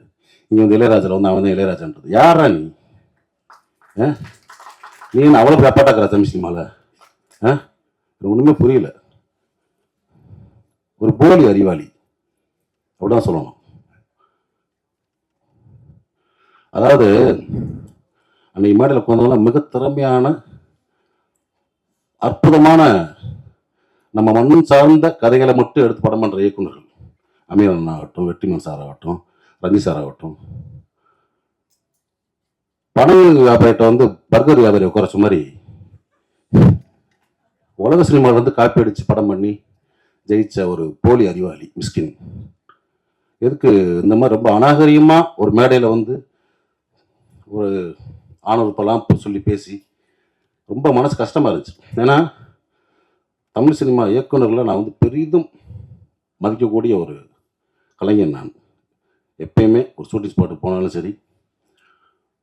இங்கே வந்து இளையராஜாவில் வந்து அவன் தான் இளையராஜான்றது. யாரா நீ? நீ என்ன அவ்வளோ அப்பாட்டாக்குற தமிழ் சினிமாவில்? ஒன்றுமே புரியல. ஒரு போலி அறிவாளி அப்படிதான் சொல்லணும். அதாவது அன்னைக்கு மேடையில் உட்காந்தவங்களாம் மிக திறமையான அற்புதமான நம்ம மண்ணும் சார்ந்த கதைகளை மட்டும் எடுத்து படம் பண்ணுற இயக்குநர்கள், அமீரன் ஆகட்டும், வெற்றிமன் சார் ஆகட்டும், ரஞ்சி சார் ஆகட்டும், படம் வியாபாரிட்ட வந்து பர்கர் வியாபாரி உட்கார மாதிரி உலக சினிமாவில் வந்து காப்பி அடித்து படம் பண்ணி ஜெயிச்ச ஒரு போலி அறிவாளி மிஸ்கின். எதுக்கு இந்த மாதிரி ரொம்ப அநாகரிகமாக ஒரு மேடையில் வந்து ஒரு ஆணவப்பெல்லாம் சொல்லி பேசி ரொம்ப மனசு கஷ்டமாக இருந்துச்சு. ஏன்னா தமிழ் சினிமா இயக்குநர்களை நான் வந்து பெரிதும் மதிக்கக்கூடிய ஒரு கலைஞன். நான் எப்பயுமே ஒரு ஷூட்டிங் ஸ்பாட்டுக்கு போனாலும் சரி,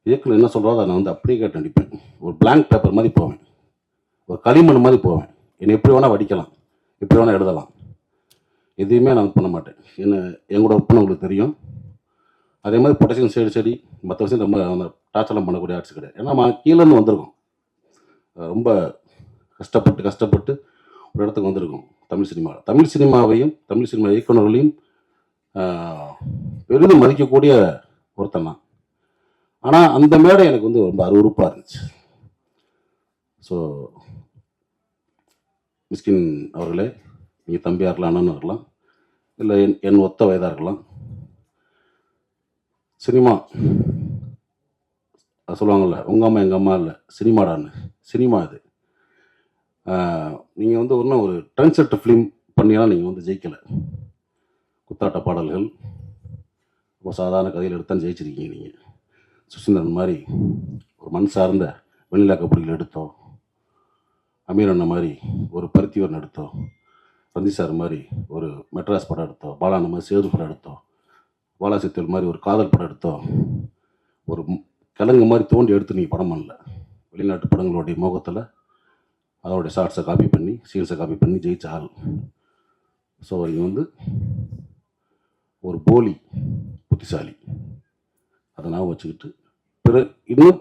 இயக்குனர் என்ன சொல்கிறாரோ அதை நான் வந்து அப்படியே கேட்டு நடிப்பேன். ஒரு பிளாங்க் பேப்பர் மாதிரி போவேன், ஒரு களிமண் மாதிரி போவேன். என்னை எப்படி வேணால் வடிக்கலாம், எப்படி வேணால் எழுதலாம், எதையுமே நான் பண்ண மாட்டேன். எங்களோட ஒப்புன்னு உங்களுக்கு தெரியும். அதே மாதிரி ப்ரொடக்ஷன் சரி மற்ற விஷயம் ரொம்ப அந்த டார்ச்சர்லாம் பண்ணக்கூடிய ஆர்ட்ஸ் கிடையாது. ஏன்னா நம்ம கீழேருந்து வந்திருக்கோம், ரொம்ப கஷ்டப்பட்டு ஒரு இடத்துக்கு வந்திருக்கோம். தமிழ் சினிமாவையும் தமிழ் சினிமா இயக்குநர்களையும் பெரிதும் மதிக்கக்கூடிய ஒருத்தன் தான். ஆனால் அந்த மேடை எனக்கு வந்து ரொம்ப அருவருப்பாக இருந்துச்சு. ஸோ மிஸ்கின் அவர்களே, நீங்கள் தம்பியாக இருக்கலாம், அண்ணன் இருக்கலாம், இல்லை என் ஒத்த வயதாக இருக்கலாம், சினிமா சொல்லுவாங்கள்ல, உங்கள் அம்மா எங்கள் அம்மா இல்லை சினிமாடான்னு, சினிமா இது. நீங்கள் வந்து ஒன்றும் ஒரு ட்ரெண்ட் செட் ஃபிலிம் பண்ணினா நீங்கள் வந்து ஜெயிக்கலை. குத்தாட்ட பாடல்கள், ரொம்ப சாதாரண கதையில் எடுத்தால் ஜெயிச்சிருக்கீங்க. நீங்கள் சுசீந்திரன் மாதிரி ஒரு மண் சார்ந்த வெண்ணிலா கபடிகள் எடுத்தோம், அமீர் அண்ணன் மாதிரி ஒரு பருத்திவரன் எடுத்தோம், ரஞ்சி சார் மாதிரி ஒரு மெட்ராஸ் படம் எடுத்தோம், பாலான மாதிரி சேது படம் எடுத்தோம், பாலாசித்தல் மாதிரி ஒரு காதல் படம் எடுத்தோம், ஒரு கிழங்கு மாதிரி தோண்டி எடுத்து நீங்கள் படம் பண்ணல. வெளிநாட்டு படங்களுடைய முகத்தில் அதோடைய ஷார்ட்ஸை காப்பி பண்ணி சீன்ஸை காப்பி பண்ணி ஜெயிச்ச ஆள். ஸோ இங்கே வந்து ஒரு போலி புத்திசாலி, அதை நான் வச்சுக்கிட்டு இன்னும்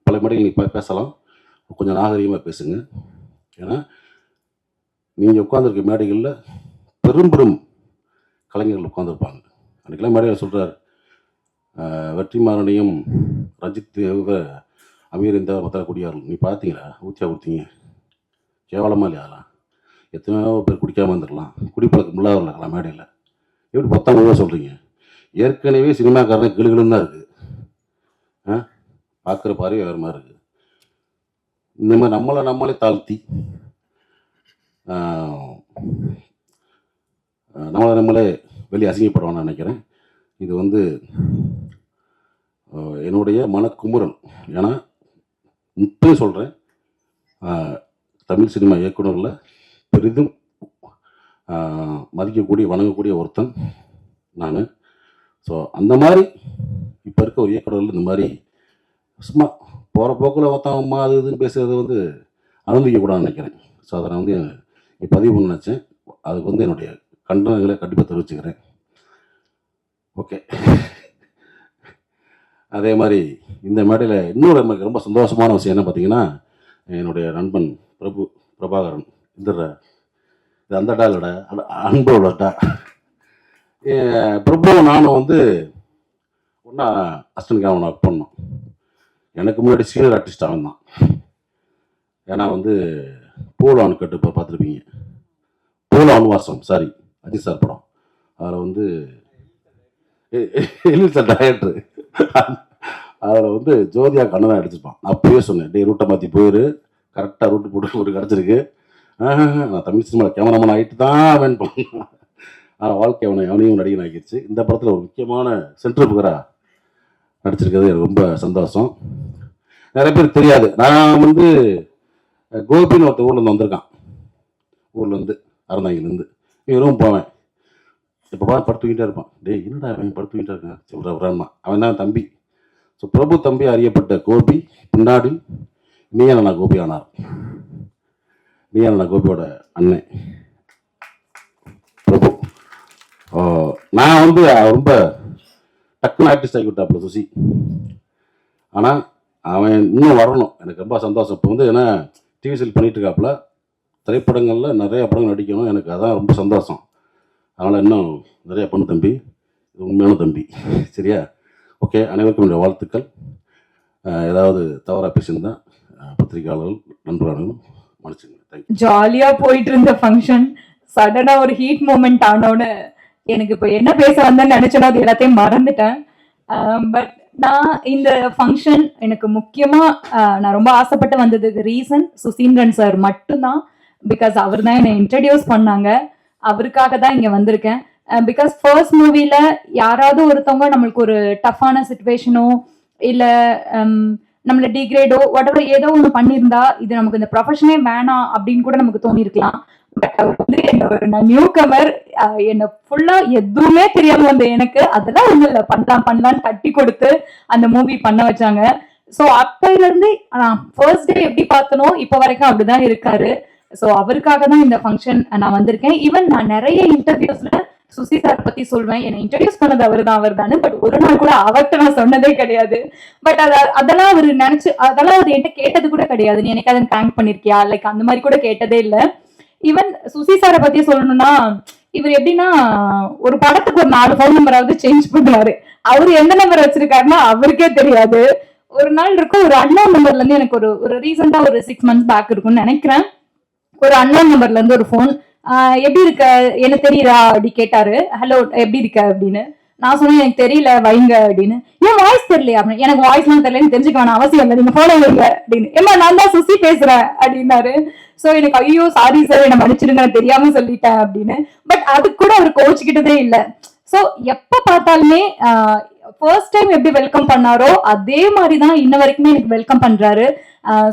பல மேடைகள் நீங்கள் பேசலாம், கொஞ்சம் நாகரிகமாக பேசுங்க. ஏன்னா நீங்கள் உட்காந்துருக்க மேடைகளில் பெரும் கலைஞர்கள் உட்காந்துருப்பாங்க. அன்றைக்கெல்லாம் மேடையில் சொல்கிறார், வெற்றிமாறனையும் ரஞ்சித் அமீர் இந்த மற்ற குடியார்கள் நீ பார்த்தீங்களா, ஊற்றியா கொடுத்தீங்க, கேவலமாக இல்லையா? எத்தனையோ பேர் குடிக்காமல் இருந்துடலாம், குடிப்பழக்கம் இல்லாமல் இருக்கலாம். மேடையில் எப்படி 10ஆம் ரூபா சொல்கிறீங்க? ஏற்கனவே சினிமாக்காரன் கிளுகிளுன்னு தான் இருக்குது, பார்க்குற பார்வை வேறு மாதிரி இருக்குது. இந்த மாதிரி நம்மளே தாழ்த்தி நம்மளே வெளியே அசிங்கப்படுவான்னு நினைக்கிறேன். இது வந்து என்னுடைய மனக்குமுறல். ஏன்னா இப்பயும் சொல்கிறேன், தமிழ் சினிமா இயக்குநரில் பெரிதும் மதிக்கக்கூடிய வணங்கக்கூடிய ஒருத்தன் நான். ஸோ அந்த மாதிரி இப்போ இருக்க ஒரு இயக்குநர்கள் இந்த மாதிரி சும்மா போகிற போக்கில் ஒருத்தவங்க அது இதுன்னு பேசுகிறது வந்து அனுமதிக்கக்கூடாதுன்னு நினைக்கிறேன். ஸோ அதை நான் வந்து பதிவு பண்ண நினச்சேன். அதுக்கு வந்து என்னுடைய கண்டனங்களை கண்டிப்பாக தெரிவிச்சுக்கிறேன். ஓகே. அதே மாதிரி இந்த மேடையில் இன்னொரு எனக்கு ரொம்ப சந்தோஷமான விஷயம் என்ன பார்த்தீங்கன்னா, என்னுடைய நண்பன் பிரபாகரன் இது அந்த டாலோட அன்போட டா பிரபு நானும் வந்து ஒன்றா அசிஸ்டன்ட் கேமரா ஒர்க் பண்ணோம். எனக்கு முன்னாடி சீனியர் ஆர்டிஸ்ட் அவன் தான். ஏன்னா வந்து போலோ அணுக்கட்டு இப்போ பார்த்துருப்பீங்க, போலோ அணுவாசம் சாரி அஜித் சார் படம், அதில் வந்து சார் டைரக்டர், அதில் வந்து ஜோதியா கண்ணன் தான் எடுத்துப்பான். அப்பயே சொன்னேன், டே ரூட்டை மாற்றி போயிரு, கரெக்டாக ரூட்டு போட்டு ஒரு கிடச்சிருக்கு. நான் தமிழ் சினிமாவில் கேமராமேன் ஆகிட்டு தான் அவன் பண்ணேன். ஆனால் வாழ்க்கை அவனையும் நடிகன் ஆகிடுச்சு. இந்த படத்தில் ஒரு முக்கியமான சென்ட்ரல் புகராக நடிச்சிருக்கிறது எனக்கு ரொம்ப சந்தோஷம். நிறைய பேர் தெரியாது, நான் வந்து கோபின்னு ஒருத்த ஊர்லேருந்து வந்திருக்கான், ஊர்லேருந்து அறந்தாங்கிலேருந்து. இவரும் போவேன், இப்போ படுத்துக்கிட்டே இருப்பான். டேய் என்னடா அவன் படுத்துக்கிட்டே இருக்கான், சொல்கிறான். அவன் தான் தம்பி. ஸோ பிரபு தம்பி அறியப்பட்ட கோபி பின்னாடி நீயான கோபி ஆனார். நீயான கோபியோட அண்ணன் பிரபு. நான் வந்து ரொம்ப டக்குன்னு ஆர்டிஸ்ட் ஆகி விட்டாப்புல சுசி. ஆனால் அவன் இன்னும் வரணும், எனக்கு ரொம்ப சந்தோஷம். இப்போ வந்து ஏன்னா டிவி சீரியல் பண்ணிகிட்டு இருக்காப்புல, திரைப்படங்களில் நிறைய படங்கள் நடிக்கணும், எனக்கு அதான் ரொம்ப சந்தோஷம். அதனால் இன்னும் நிறைய பண்ணு தம்பி, இது உண்மையான தம்பி. சரியா? ஓகே, அனைவருக்கும் என்னுடைய வாழ்த்துக்கள். ஏதாவது தவறாக பேசியிருந்தா பத்திரிகையாளர்கள் நண்பர்களும் மன்னிச்சுங்க. தேங்க்யூ. ஜாலியா போயிட்டு இருந்த ஃபங்க்ஷன் சடனா ஒரு ஹீட் மூமெண்ட் ஆனோன்னு எனக்கு இப்போ என்ன பேச வந்தேன்னு நினைச்சேனோ அது எல்லாத்தையும் மறந்துட்டேன். பட் நான் இந்த ஃபங்க்ஷன் எனக்கு முக்கியமா நான் ரொம்ப ஆசைப்பட்டு வந்ததுக்கு ரீசன் சுசீந்திரன் சார் மட்டும்தான். பிகாஸ் அவர் தான் என்னை இன்ட்ரடியூஸ் பண்ணாங்க, அவருக்காக தான் இங்க வந்திருக்கேன். பிகாஸ் ஃபர்ஸ்ட் மூவில யாராவது ஒருத்தவங்க நம்மளுக்கு ஒரு டஃப்பான சுச்சுவேஷனோ இல்ல நம்மள டிகிரேடோ whatever ஏதோ ஒன்று பண்ணியிருந்தா இது நமக்கு இந்த ப்ரொஃபஷனே வேணாம் அப்படின்னு கூட நமக்கு தோணிருக்கலாம். பட் அவர் வந்து நான் நியூ கமர், என்னை ஃபுல்லா எதுவுமே தெரியாம வந்த எனக்கு அதெல்லாம் ஒன்றும் இல்லை, பண்ணலான்னு கட்டி கொடுத்து அந்த மூவி பண்ண வச்சாங்க. ஸோ அப்பையில இருந்து நான் ஃபர்ஸ்ட் டே எப்படி பார்த்தனோ இப்போ வரைக்கும் அப்படிதான் இருக்காரு. ஸோ அவருக்காக தான் இந்த ஃபங்க்ஷன் நான் வந்திருக்கேன். ஈவன் நான் நிறைய இன்டர்வியூஸ்ல சுசி சார் பத்தி சொல்வேன், என்னை இன்ட்ரடியூஸ் பண்ணது அவர் தான். பட் ஒரு நாள் கூட அவர்கிட்ட நான் சொன்னதே கிடையாது. பட் அதெல்லாம் அவர் நினைச்சு அதெல்லாம் அவர் என்கிட்ட கேட்டது கூட கிடையாது. நீ எனக்கு அதை தேங்க் பண்ணிருக்கியா லைக் அந்த மாதிரி கூட கேட்டதே இல்லை. ஈவன் சுசி சாரை பத்தி சொல்லணும்னா இவர் எப்படின்னா ஒரு படத்துக்கு ஒரு 4 ஃபோன் நம்பராவது சேஞ்ச் பண்ணுவாரு. அவரு எந்த நம்பர் வச்சிருக்காருன்னா அவருக்கே தெரியாது. ஒரு நாள் இருக்கும், ஒரு அன்னோன் நம்பர்ல இருந்து எனக்கு ஒரு ரீசெண்டா ஒரு 6 months பேக் இருக்கும்னு நினைக்கிறேன், ஒரு அன்னோன் நம்பர்ல இருந்து ஒரு ஃபோன், எப்படி இருக்க எனக்கு தெரியுதா அப்படி கேட்டாரு. ஹலோ எப்படி இருக்க அப்படின்னு நான் சொன்னேன், எனக்கு தெரியல வைங்க அப்படின்னு. ஏன் வாய்ஸ் தெரியலையா அப்படின்னு. எனக்கு வாய்ஸ் எல்லாம் தெரியலன்னு தெரிஞ்சுக்க வேணாம் அவசியம் இல்லை, நீங்க போன வைங்க அப்படின்னு. ஏமா நான் தான் சுசி பேசுறேன் அப்படின்னாரு. சோ எனக்கு ஐயோ சாரி சார் என்ன மன்னிச்சிடுங்க தெரியாம சொல்லிட்டேன் அப்படின்னு. பட் அது கூட அவர் கோச்சுக்கிட்டதே இல்லை. ஸோ எப்ப பார்த்தாலுமே ஃபர்ஸ்ட் டைம் எப்படி வெல்கம் பண்ணாரோ அதே மாதிரிதான் இன்ன வரைக்குமே எனக்கு வெல்கம் பண்றாரு.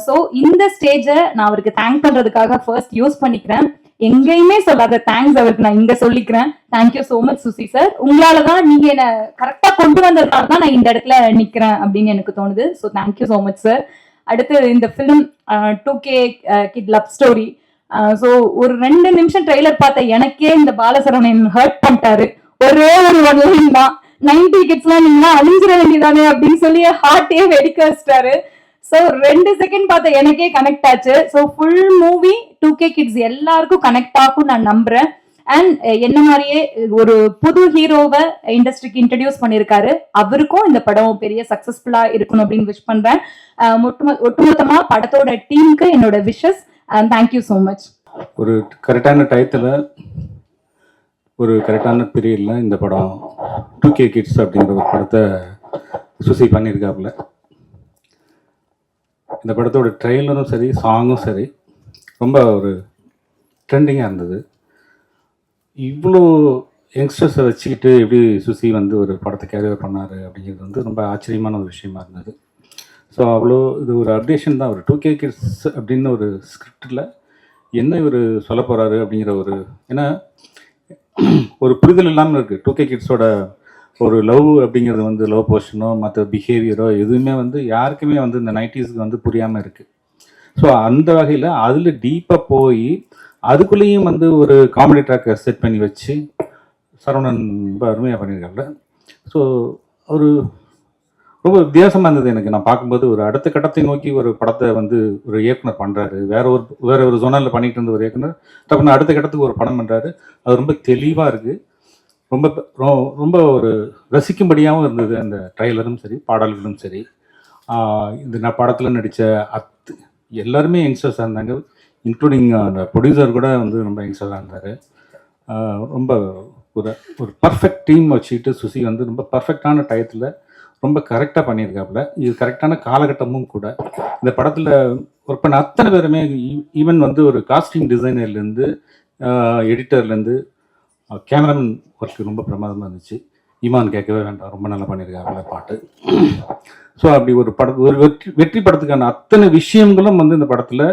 ஸோ இந்த ஸ்டேஜை நான் அவருக்கு தேங்க் பண்றதுக்காக ஃபர்ஸ்ட் யூஸ் பண்ணிக்கிறேன். எங்கேயுமே சொல்லாத தேங்க்ஸ் அவருக்கு நான் இங்க சொல்லிக்கிறேன். Thank you so much Suchi sir. உங்களாலதான் நீங்க என்ன கரெக்டா கொண்டு வந்ததுனால தான் நான் இந்த இடத்துல நிக்கிறேன் அப்படின்னு எனக்கு தோணுது. So thank you so much sir. அடுத்து இந்த film 2K kit love story. So ஒரு 2 நிமிஷம் ட்ரெய்லர் பார்த்த எனக்கே இந்த பாலசரவணன் ஹர்ட் பண்ணிட்டாரு. ஒரே ஒரு லைன் தான், 90 கிட்ஸ்லாம் நீங்க அழிஞ்சிட வேண்டியதானே அப்படின்னு சொல்லி ஹார்ட்டே வெடிக்க வச்சிட்டாரு. ஸோ 2 செகண்ட் பார்த்த எனக்கே கனெக்ட் ஆச்சு. So full movie 2K kids எல்லாருக்கும் கனெக்ட் ஆகும் நான் நம்புறேன். அண்ட் என்ன மாதிரியே ஒரு புது ஹீரோவை இண்டஸ்ட்ரிக்கு இன்ட்ரடியூஸ் பண்ணியிருக்காரு. அவருக்கும் இந்த படம் பெரிய சக்சஸ்ஃபுல்லா இருக்கணும் அப்படின்னு விஷ் பண்றேன். ஒட்டுமொத்தமா படத்தோட டீமுக்கு என்னோட விஷஸ். Thank you so much. ஒரு கரெக்டான டயத்தில் ஒரு கரெக்டான பீரியடில் இந்த படம் 2K கிட்ஸ் அப்படிங்கிற ஒரு படத்தை சுசி பண்ணியிருக்காப்புல. இந்த படத்தோட ட்ரெய்லரும் சரி சாங்கும் சரி ரொம்ப ஒரு ட்ரெண்டிங்காக இருந்தது. இவ்வளோ யங்ஸ்டர்ஸை வச்சுக்கிட்டு எப்படி சுசி வந்து ஒரு படத்தை கேரியர் பண்ணார் அப்படிங்கிறது வந்து ரொம்ப ஆச்சரியமான ஒரு விஷயமா இருந்தது. ஸோ அவ்வளோ இது ஒரு அப்டேஷன் தான். ஒரு 2K கிட்ஸ் அப்படின்னு ஒரு ஸ்கிரிப்டில் என்ன இவர் சொல்ல போகிறாரு அப்படிங்கிற ஒரு, ஏன்னா ஒரு புரிதல் இல்லாமல் இருக்குது. 2K கிட்ஸோட ஒரு லவ் அப்படிங்கிறது வந்து லவ் போர்ஷனோ மற்ற பிஹேவியரோ எதுவுமே வந்து யாருக்குமே வந்து இந்த 90ஸ்க்கு வந்து புரியாமல் இருக்குது. ஸோ அந்த வகையில் அதில் டீப்பாக போய் அதுக்குள்ளேயும் வந்து ஒரு காமெடி ட்ராக்கை செட் பண்ணி வச்சு சரவணன் ரொம்ப அருமையாக பண்ணியிருக்காங்க. ஸோ ஒரு ரொம்ப வித்தியாசமாக இருந்தது எனக்கு. நான் பார்க்கும்போது ஒரு அடுத்த கட்டத்தை நோக்கி ஒரு படத்தை வந்து ஒரு இயக்குனர் பண்ணுறாரு, வேற ஒரு ஜோனலில் பண்ணிட்டு இருந்த ஒரு இயக்குனர் டப்புன்னு அடுத்த கட்டத்துக்கு ஒரு படம் பண்ணுறாரு. அது ரொம்ப தெளிவாக இருக்குது, ரொம்ப ரொம்ப ஒரு ரசிக்கும்படியாகவும் இருந்தது. அந்த ட்ரைலரும் சரி பாடல்களும் சரி. இந்த படத்தில் நடித்த எல்லாருமே யங்ஸ்டர்ஸாக இருந்தாங்க, இன்க்ளூடிங் அந்த ப்ரொடியூசர் கூட வந்து ரொம்ப யங்ஸ்டராக இருந்தார். ரொம்ப ஒரு பர்ஃபெக்ட் டீம் வச்சுக்கிட்டு சுசி வந்து ரொம்ப பர்ஃபெக்டான டயத்தில் ரொம்ப கரெக்டாக பண்ணியிருக்காப்புல. இது கரெக்டான காலகட்டமும் கூட. இந்த படத்தில் ஒர்க் பண்ண அத்தனை பேருமே, ஈவன் வந்து ஒரு காஸ்டியூம் டிசைனர்லேருந்து எடிட்டர்லேருந்து கேமராமேன் ஒர்க்கு ரொம்ப பிரமாதமாக இருந்துச்சு. ஈமான் கேட்கவே வேண்டாம், ரொம்ப நல்லா பண்ணியிருக்காப்புல பாட்டு. ஸோ அப்படி ஒரு ஒரு வெற்றி படத்துக்கான அத்தனை விஷயங்களும் வந்து இந்த படத்தில்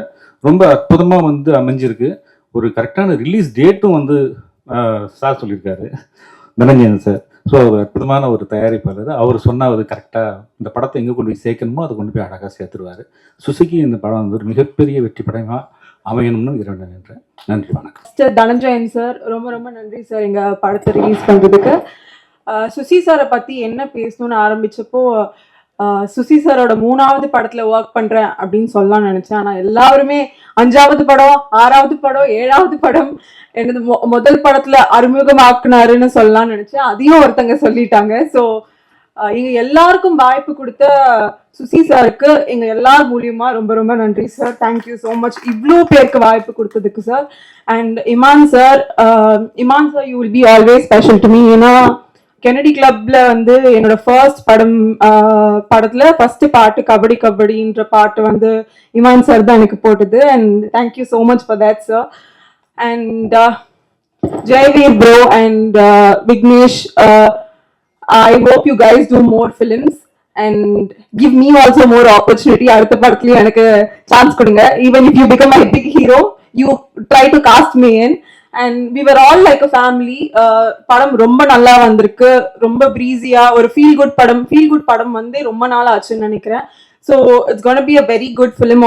ரொம்ப அற்புதமாக வந்து அமைஞ்சிருக்கு. ஒரு கரெக்டான ரிலீஸ் டேட்டும் வந்து சார் சொல்லியிருக்காரு, தனஞ்சயன் சார். ஸோ ஒரு அற்புதமான ஒரு தயாரிப்பாளர். அவர் சொன்னால் அது கரெக்டாக இந்த படத்தை எங்கே கொண்டு போய் சேர்க்கணுமோ அதை கொண்டு போய் அழகாக சேர்த்துருவார். சுசுகி இந்த படம் வந்து ஒரு மிகப்பெரிய வெற்றி படமாக அமையணும்னு இறைவன் நின்றேன். நன்றி, வணக்கம். தனஞ்சயன் சார் ரொம்ப ரொம்ப நன்றி சார் எங்கள் படத்தை ரிலீஸ் பண்ணுறதுக்கு. சுசி சாரை பற்றி என்ன பேசணும்னு ஆரம்பிச்சப்போ சுசி சாரோட 3வது படத்தில் ஒர்க் பண்ணுறேன் அப்படின்னு சொல்லலாம்னு நினச்சேன். ஆனால் எல்லாருமே 5வது படம், 6வது படம், 7வது படம் எனது முதல் படத்தில் அறிமுகமாக்குனாருன்னு சொல்லலாம்னு நினச்சேன். அதையும் ஒருத்தங்க சொல்லிட்டாங்க. ஸோ எங்கள் எல்லாருக்கும் வாய்ப்பு கொடுத்த சுசி சாருக்கு எங்கள் எல்லார் மூலியமா ரொம்ப ரொம்ப நன்றி சார். தேங்க்யூ ஸோ மச் இவ்வளோ பேருக்கு வாய்ப்பு கொடுத்ததுக்கு sir. And Imman sir, you will be always special to me. ஏன்னா கெனடி கிளப்ல வந்து என்னோட ஃபர்ஸ்ட் படத்துல ஃபர்ஸ்ட் பாட்டு கபடி கபடின்ற பாட்டு வந்து இமான் சார் தான் எனக்கு போட்டது. And thank you so much for that sir. And Jayaveer bro and Vignesh, I hope you guys do more films and give me also more opportunity. அடுத்த படத்துலயும் எனக்கு சான்ஸ் கொடுங்க. Even if you become a big hero, you try to cast me in. And we were all like a family. படம் ரொம்ப நல்லா வந்திருக்கு. ரொம்ப பிரீஸியா ஒரு ஃபீல் குட் படம் வந்து ரொம்ப நாள் ஆச்சுன்னு நினைக்கிறேன். So it's going to be a very good film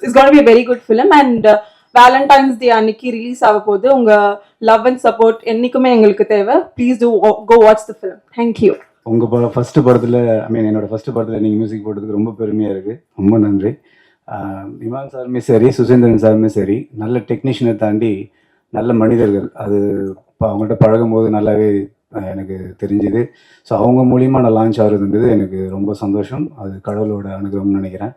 it's going to be a very good film. And Valentine's day அன்னைக்கு ரிலீஸ் ஆக போகுது. உங்க லவ் அண்ட் சப்போர்ட் என்னைக்குமே எங்களுக்கு தேவை. Please do go watch the film. Thank you. உங்கள் ஃபஸ்ட்டு படத்தில் என்னோடய ஃபஸ்ட்டு படத்தில் நீங்கள் மியூசிக் போட்டதுக்கு ரொம்ப பெருமையாக இருக்குது. ரொம்ப நன்றி. இமான் சாருமே சரி, சுசீந்திரன் சாருமே சரி, நல்ல டெக்னீஷியனை தாண்டி நல்ல மனிதர்கள். அது அவங்கள்ட்ட பழகும் போது நல்லாவே எனக்கு தெரிஞ்சுது. ஸோ அவங்க மூலிமா நான் லான்ச் ஆகுறதுன்றது எனக்கு ரொம்ப சந்தோஷம். அது கடவுளோட அனுகிரகம்னு நினைக்கிறேன்.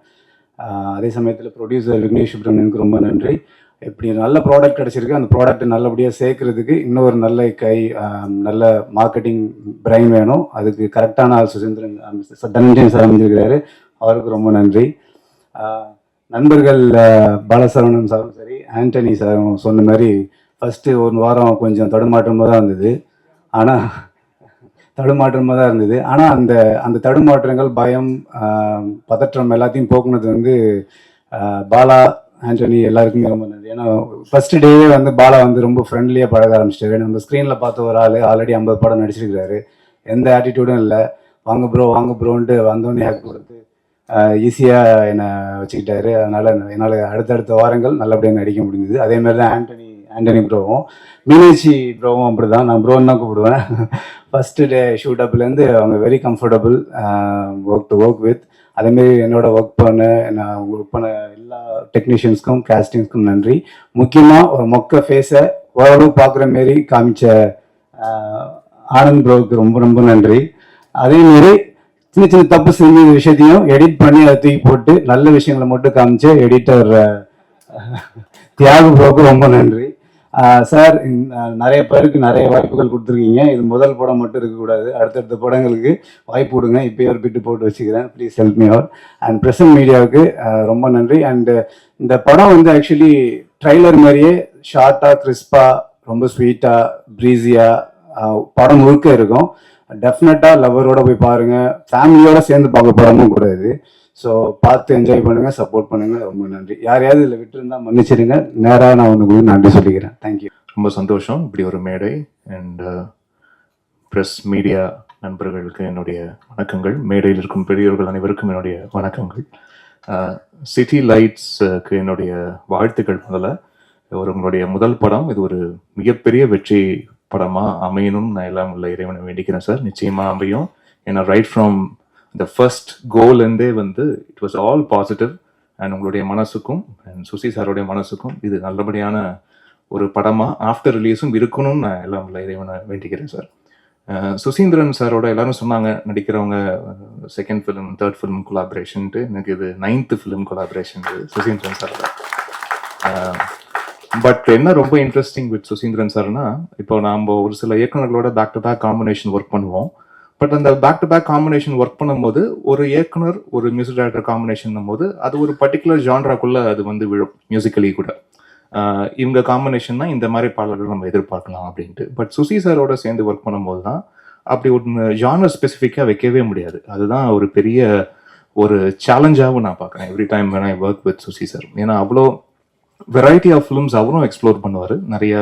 அதே சமயத்தில் ப்ரொடியூசர் விக்னேஷ் சுப்ரமணியனுக்கு ரொம்ப நன்றி. இப்படி நல்ல ப்ராடக்ட் கிடச்சிருக்கு. அந்த ப்ராடக்ட்டை நல்லபடியாக சேர்க்கறதுக்கு இன்னொரு நல்ல நல்ல மார்க்கெட்டிங் பிரைன் வேணும். அதுக்கு கரெக்டான ஆள் சுசீந்திரன் தனஞ்சயன் சார் அமைஞ்சிருக்கிறாரு. அவருக்கு ரொம்ப நன்றி. நண்பர்கள் பாலசரவணன் சாரும் சரி, ஆண்டனி சாரும் சொன்ன மாதிரி ஃபஸ்ட்டு 1 வாரம் கொஞ்சம் தடுமாற்றமாக தான் இருந்தது. ஆனால் அந்த தடுமாற்றங்கள், பயம், பதற்றம் எல்லாத்தையும் போக்குனது வந்து பாலா, ஆண்டனி எல்லாருக்குமே ரொம்ப நன்றி. ஏன்னா ஃபர்ஸ்ட் டேவே வந்து பாலா வந்து ரொம்ப ஃப்ரெண்ட்லியாக பழக ஆரம்பிச்சிட்டாரு. நம்ம ஸ்க்ரீனில் பார்த்த ஒரு ஆள் ஆல்ரெடி 50 படம் நடிச்சிருக்கிறாரு. எந்த ஆட்டிடியூடும் இல்லை. வாங்க ப்ரோன்ட்டு வந்தோடனே ஹேக் கொடுத்து ஈஸியாக என்னை வச்சுக்கிட்டாரு. என்னால் அடுத்தடுத்த வாரங்கள் நல்லபடியாக நடிக்க முடிஞ்சுது. அதேமாதிரி தான் ஆண்டனி ப்ரோவும், மீனாட்சி ப்ரோவும் அப்படி தான். நான் ப்ரோன்னு தான் கூப்பிடுவேன். ஃபஸ்ட்டு டே ஷூட் அப்லேருந்து அவங்க வெரி கம்ஃபர்டபுள் ஒர்க் வித். அதேமாரி என்னோட ஒர்க் பண்ண எல்லா டெக்னீஷியன்ஸ்க்கும் கேஸ்டிங்ஸ்க்கும் நன்றி. முக்கியமாக ஒரு மொக்க ஃபேஸை ஓரளவு பார்க்குற மாரி காமிச்ச ஆனந்த் ப்ரோவுக்கு ரொம்ப ரொம்ப நன்றி. அதேமாரி சின்ன சின்ன தப்பு செஞ்ச விஷயத்தையும் எடிட் பண்ணி அதை தூக்கி போட்டு நல்ல விஷயங்களை மட்டும் காமிச்ச எடிட்டர் தியாகு ப்ரோவுக்கு ரொம்ப நன்றி. சார், நிறைய பேருக்கு நிறைய வாய்ப்புகள் கொடுத்துருக்கீங்க. இது முதல் படம் மட்டும் இருக்கக்கூடாது. அடுத்தடுத்த படங்களுக்கு வாய்ப்பு கொடுங்க. இப்போயே ஒரு பிட்டு போட்டு வச்சுக்கிறேன். Please help me out. And present மீடியாவுக்கு ரொம்ப நன்றி. அண்டு இந்த படம் வந்து ஆக்சுவலி ட்ரைலர் மாதிரியே ஷார்ட்டாக, கிறிஸ்பாக, ரொம்ப ஸ்வீட்டாக, ப்ரீஸியாக படம் முழுக்க இருக்கும். டெஃபினட்டாக லவரோட போய் பாருங்கள். ஃபேமிலியோடு சேர்ந்து பார்க்க படமும் கூட இது. ஸோ பார்த்து என்ஜாய் பண்ணுங்கள், சப்போர்ட் பண்ணுங்கள். ரொம்ப நன்றி. யாரையாவது இதில் விட்டுருந்தா மன்னிச்சிடுங்க. நேராக நான் உங்களுக்கு நன்றி சொல்லிக்கிறேன். தேங்க்யூ. ரொம்ப சந்தோஷம் இப்படி ஒரு மேடை. அண்ட் ப்ரெஸ் மீடியா நண்பர்களுக்கு என்னுடைய வணக்கங்கள். மேடையில் இருக்கும் பெரியவர்கள் அனைவருக்கும் என்னுடைய வணக்கங்கள். சிட்டி லைட்ஸுக்கு என்னுடைய வாழ்த்துக்கள். முதல்ல உங்களுடைய முதல் படம் இது ஒரு மிகப்பெரிய வெற்றி படமாக அமையணும்னு நான் எல்லாம் உள்ள இறைவனை வேண்டிக்கிறேன் சார். நிச்சயமாக அமையும். ஏன்னா ரைட் ஃப்ரம் த ஃபர்ஸ்ட் கோல்லேருந்தே வந்து it was all positive. And உங்களுடைய மனசுக்கும் அண்ட் சுசி சாரோடைய மனசுக்கும் இது நல்லபடியான ஒரு படமாக ஆஃப்டர் ரிலீஸும் இருக்கணும்னு நான் எல்லாம் உள்ள இறைவனை வேண்டிக்கிறேன் சார். சுசீந்திரன் சாரோட எல்லாரும் சொன்னாங்க நடிக்கிறவங்க செகண்ட் ஃபிலிம், தேர்ட் ஃபிலிம் கொலாபரேஷன்ட்டு. எனக்கு இது 9th ஃபிலிம் கொலாபரேஷன் இது சுசீந்திரன் சாரோட. பட் என்ன ரொம்ப இன்ட்ரெஸ்டிங் வித் சுசீந்திரன் சார்னா, இப்போ நம்ம ஒரு சில இயக்குநர்களோட back to back combination work பண்ணுவோம். பட் அந்த back to back combination work பண்ணும்போது ஒரு இயக்குனர் ஒரு மியூசிக் டைரக்டர் காம்பினேஷன் போது அது ஒரு பர்டிகுலர் ஜான்ராக்குள்ள அது வந்து விழும். மியூசிக்கலி கூட இவங்க காம்பினேஷன்னா இந்த மாதிரி பாடல்கள் நம்ம எதிர்பார்க்கலாம் அப்படின்ட்டு. பட் சுசி சாரோட சேர்ந்து ஒர்க் பண்ணும்போது தான் அப்படி ஒரு ஜானர் ஸ்பெசிஃபிக்காக வைக்கவே முடியாது. அதுதான் ஒரு பெரிய ஒரு சேலஞ்சாகவும் நான் பார்க்குறேன் every time when I work with Susi sir. ஏன்னா அவ்வளோ வெரைட்டி ஆஃப் ஃபிலிம்ஸ் அவரும் எக்ஸ்ப்ளோர் பண்ணுவார். நிறைய